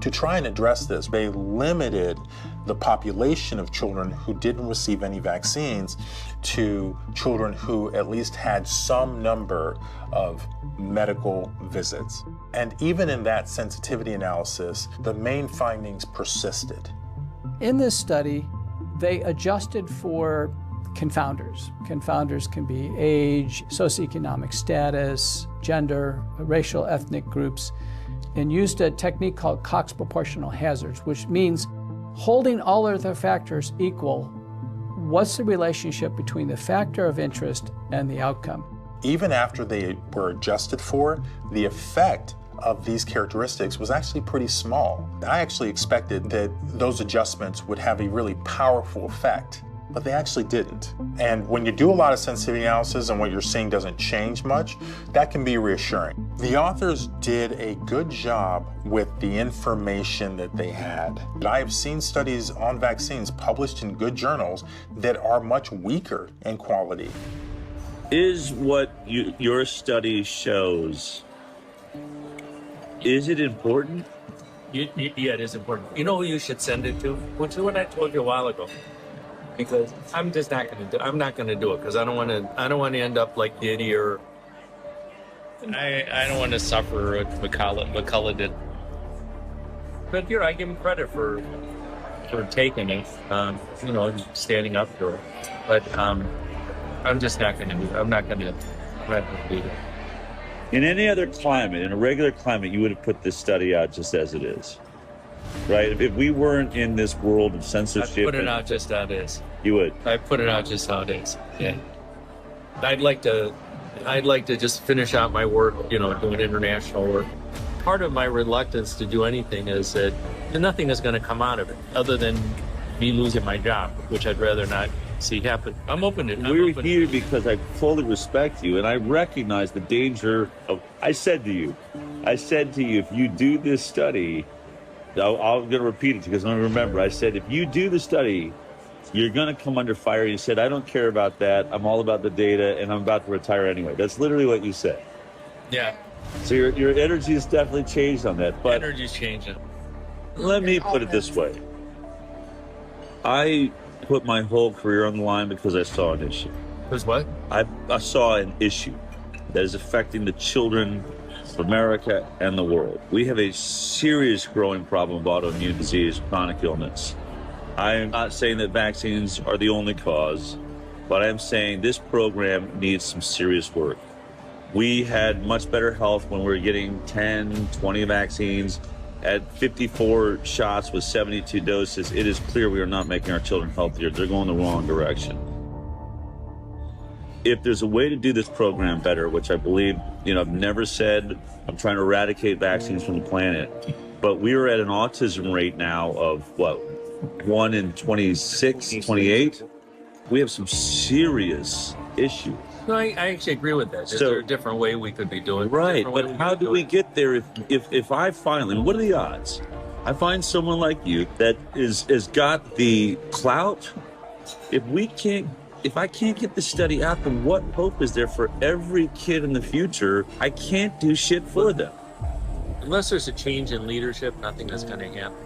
Speaker 38: To try and address this, they limited the population of children who didn't receive any vaccines to children who at least had some number of medical visits. And even in that sensitivity analysis, the main findings persisted.
Speaker 4: In this study, they adjusted for confounders. Confounders can be age, socioeconomic status, gender, racial, ethnic groups, and used a technique called Cox proportional hazards, which means holding all of the factors equal, what's the relationship between the factor of interest and the outcome?
Speaker 38: Even after they were adjusted for, the effect of these characteristics was actually pretty small. I actually expected that those adjustments would have a really powerful effect, but they actually didn't. And when you do a lot of sensitivity analysis and what you're seeing doesn't change much, that can be reassuring. The authors did a good job with the information that they had. I have seen studies on vaccines published in good journals that are much weaker in quality.
Speaker 5: Is what your study shows, is it important?
Speaker 3: Yeah, it is important. You know who you should send it to? Which is what I told you a while ago. Because I'm just not going to do. I'm not going to do it because I don't want to end up like Diddy or. I don't want to suffer what McCullough did. But I give him credit for taking it. Standing up for it. But I'm just not going to do it. I'm not going to do it.
Speaker 5: In any other climate, in a regular climate, you would have put this study out just as it is, right? If we weren't in this world of censorship,
Speaker 3: I'd put it out just how it is.
Speaker 5: You would.
Speaker 3: I put it out just how it is. Yeah. I'd like to just finish out my work, doing international work. Part of my reluctance to do anything is that nothing is going to come out of it other than me losing my job, which I'd rather not see happen. I'm open to.
Speaker 5: We're here because I fully respect you, and I recognize the danger of. I said to you, if you do this study, I'm going to repeat it because I don't remember. I said, if you do the study, you're going to come under fire. You said, I don't care about that. I'm all about the data, and I'm about to retire anyway. That's literally what you said.
Speaker 3: Yeah.
Speaker 5: So your energy has definitely changed on that. But
Speaker 3: energy's changing.
Speaker 5: Let me put it this way. I put my whole career on the line because I saw an issue.
Speaker 3: Because what?
Speaker 5: I saw an issue that is affecting the children of America and the world. We have a serious growing problem of autoimmune disease, chronic illness. I am not saying that vaccines are the only cause, but I am saying this program needs some serious work. We had much better health when we were getting 10, 20 vaccines. At 54 shots with 72 doses, it is clear we are not making our children healthier. They're going the wrong direction. If there's a way to do this program better, which I believe, I've never said I'm trying to eradicate vaccines from the planet, but we are at an autism rate now of, 1 in 26, 28? We have some serious issues.
Speaker 3: No, I actually agree with that. Is there a different way we could be doing it?
Speaker 5: Right, but how do we get there if I finally, what are the odds? I find someone like you that has got the clout. If I can't get the study out, then what hope is there for every kid in the future? I can't do shit for them.
Speaker 3: Unless there's a change in leadership, nothing is going to happen.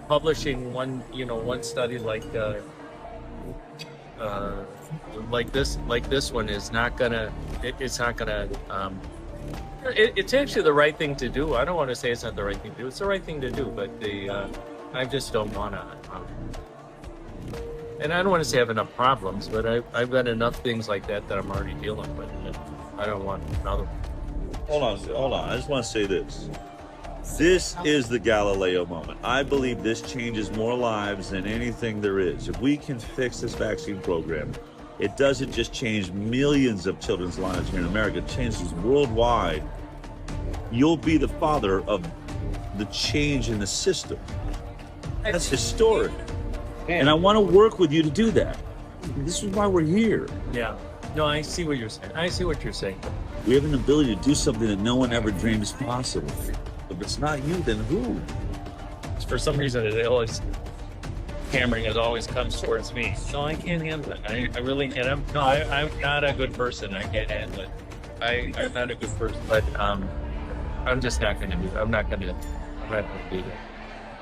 Speaker 3: Publishing one study like this one is not gonna. It's not gonna. It's actually the right thing to do. I don't want to say it's not the right thing to do. It's the right thing to do, but I just don't want to. And I don't want to say I have enough problems, but I've got enough things like that I'm already dealing with. And I don't want another one.
Speaker 5: Hold on. I just want to say this. This is the Galileo moment. I believe this changes more lives than anything there is. If we can fix this vaccine program, it doesn't just change millions of children's lives here in America, it changes worldwide. You'll be the father of the change in the system. That's historic. And I want to work with you to do that. This is why we're here.
Speaker 3: Yeah. No, I see what you're saying.
Speaker 5: We have an ability to do something that no one ever dreamed is possible. If it's not you, then who?
Speaker 3: For some reason, hammering always comes towards me. No, I can't handle it. I really can't. I'm not a good person. I can't handle it. I'm not a good person, but I'm just not going to do it. I'm not going to do it.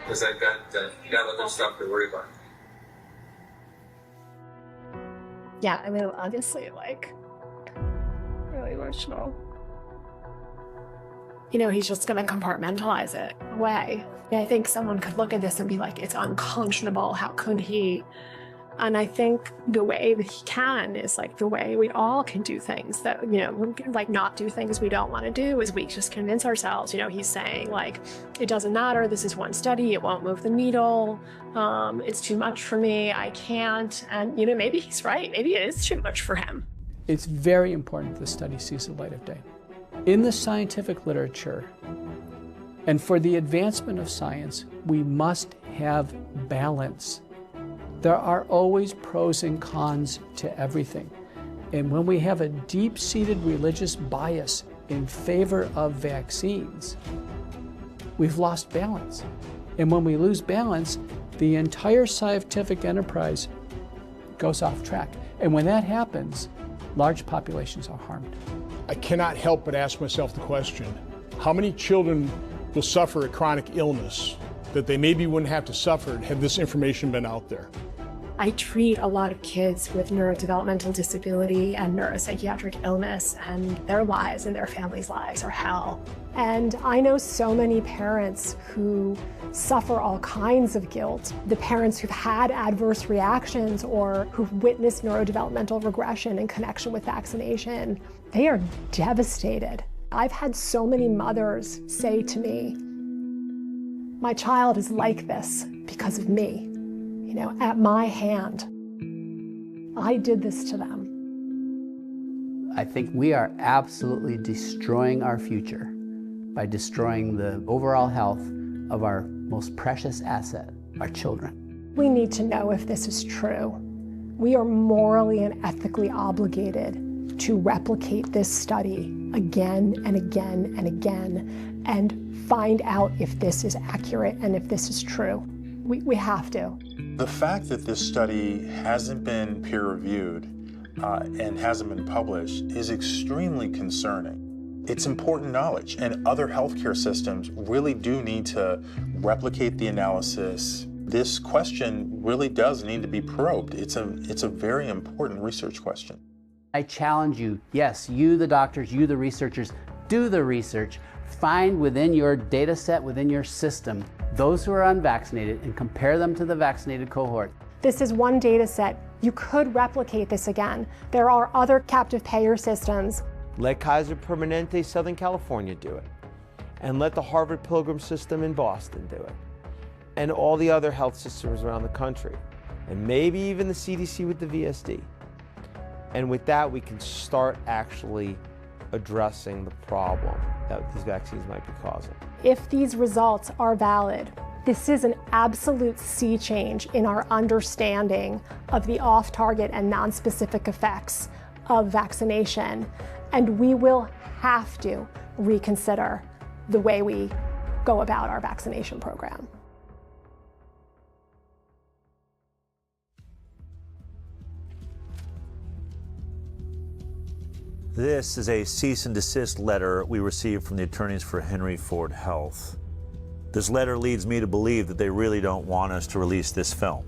Speaker 3: Because I've got other stuff to worry about.
Speaker 7: Yeah, I mean, obviously, really emotional. He's just going to compartmentalize it away. I think someone could look at this and be like, it's unconscionable. How could he? And I think the way that he can is the way we all can do things that, not do things we don't want to do is we just convince ourselves, he's saying it doesn't matter. This is one study. It won't move the needle. It's too much for me. I can't. And, maybe he's right. Maybe it is too much for him.
Speaker 4: It's very important the study sees the light of day. In the scientific literature, and for the advancement of science, we must have balance. There are always pros and cons to everything. And when we have a deep-seated religious bias in favor of vaccines, we've lost balance. And when we lose balance, the entire scientific enterprise goes off track. And when that happens, large populations are harmed.
Speaker 19: I cannot help but ask myself the question, how many children will suffer a chronic illness that they maybe wouldn't have to suffer had this information been out there?
Speaker 7: I treat a lot of kids with neurodevelopmental disability and neuropsychiatric illness, and their lives and their families' lives are hell. And I know so many parents who suffer all kinds of guilt. The parents who've had adverse reactions or who've witnessed neurodevelopmental regression in connection with vaccination, they are devastated. I've had so many mothers say to me, my child is like this because of me. You know, at my hand, I did this to them.
Speaker 1: I think we are absolutely destroying our future by destroying the overall health of our most precious asset, our children.
Speaker 7: We need to know if this is true. We are morally and ethically obligated to replicate this study again and again and again and find out if this is accurate and if this is true. We have to.
Speaker 38: The fact that this study hasn't been peer-reviewed and hasn't been published is extremely concerning. It's important knowledge, and other healthcare systems really do need to replicate the analysis. This question really does need to be probed. It's a very important research question.
Speaker 1: I challenge you, yes, you the doctors, you the researchers, do the research. Find within your data set, within your system, those who are unvaccinated and compare them to the vaccinated cohort.
Speaker 7: This is one data set. You could replicate this again. There are other captive payer systems.
Speaker 10: Let Kaiser Permanente Southern California do it. And let the Harvard Pilgrim system in Boston do it. And all the other health systems around the country. And maybe even the CDC with the VSD. And with that, we can start actually addressing the problem that these vaccines might be causing.
Speaker 7: If these results are valid, this is an absolute sea change in our understanding of the off-target and non-specific effects of vaccination, and we will have to reconsider the way we go about our vaccination program.
Speaker 5: This is a cease and desist letter we received from the attorneys for Henry Ford Health. This letter leads me to believe that they really don't want us to release this film.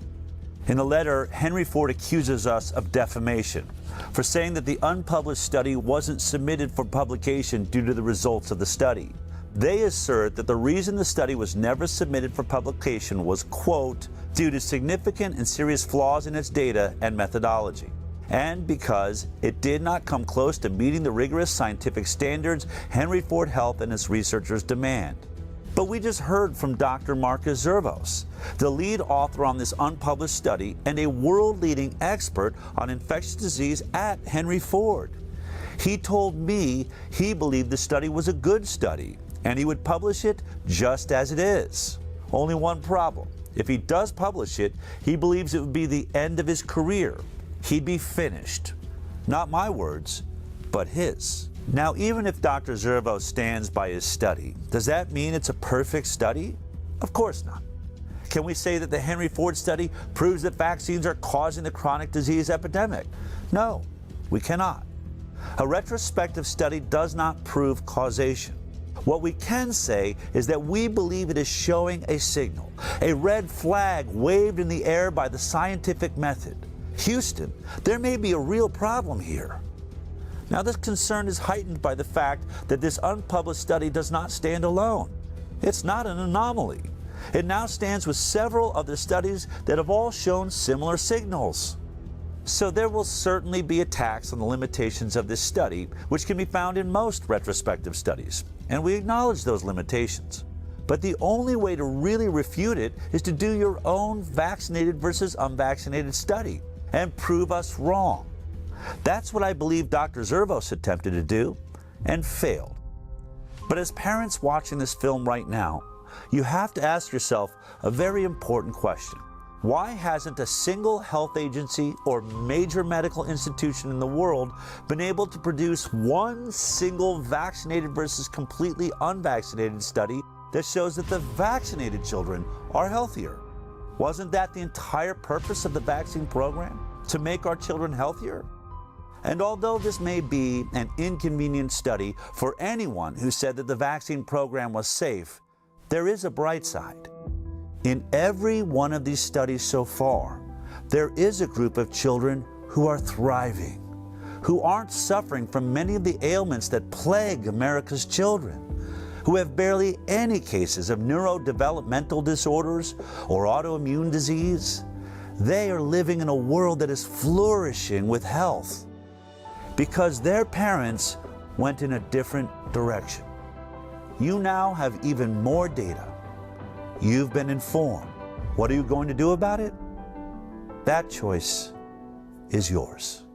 Speaker 5: In the letter, Henry Ford accuses us of defamation for saying that the unpublished study wasn't submitted for publication due to the results of the study. They assert that the reason the study was never submitted for publication was, quote, due to significant and serious flaws in its data and methodology, and because it did not come close to meeting the rigorous scientific standards Henry Ford Health and its researchers demand. But we just heard from Dr. Marcus Zervos, the lead author on this unpublished study and a world-leading expert on infectious disease at Henry Ford. He told me he believed the study was a good study and he would publish it just as it is. Only one problem. If he does publish it, he believes it would be the end of his career. He'd be finished. Not my words, but his. Now, even if Dr. Zervos stands by his study, does that mean it's a perfect study? Of course not. Can we say that the Henry Ford study proves that vaccines are causing the chronic disease epidemic? No, we cannot. A retrospective study does not prove causation. What we can say is that we believe it is showing a signal, a red flag waved in the air by the scientific method. Houston, there may be a real problem here. Now, this concern is heightened by the fact that this unpublished study does not stand alone. It's not an anomaly. It now stands with several other studies that have all shown similar signals. So there will certainly be attacks on the limitations of this study, which can be found in most retrospective studies, and we acknowledge those limitations. But the only way to really refute it is to do your own vaccinated versus unvaccinated study and prove us wrong. That's what I believe Dr. Zervos attempted to do and failed. But as parents watching this film right now, you have to ask yourself a very important question. Why hasn't a single health agency or major medical institution in the world been able to produce one single vaccinated versus completely unvaccinated study that shows that the vaccinated children are healthier? Wasn't that the entire purpose of the vaccine program? to make our children healthier? And although this may be an inconvenient study for anyone who said that the vaccine program was safe, there is a bright side. In every one of these studies so far, there is a group of children who are thriving, who aren't suffering from many of the ailments that plague America's children, who have barely any cases of neurodevelopmental disorders or autoimmune disease. They are living in a world that is flourishing with health because their parents went in a different direction. You now have even more data. You've been informed. What are you going to do about it? That choice is yours.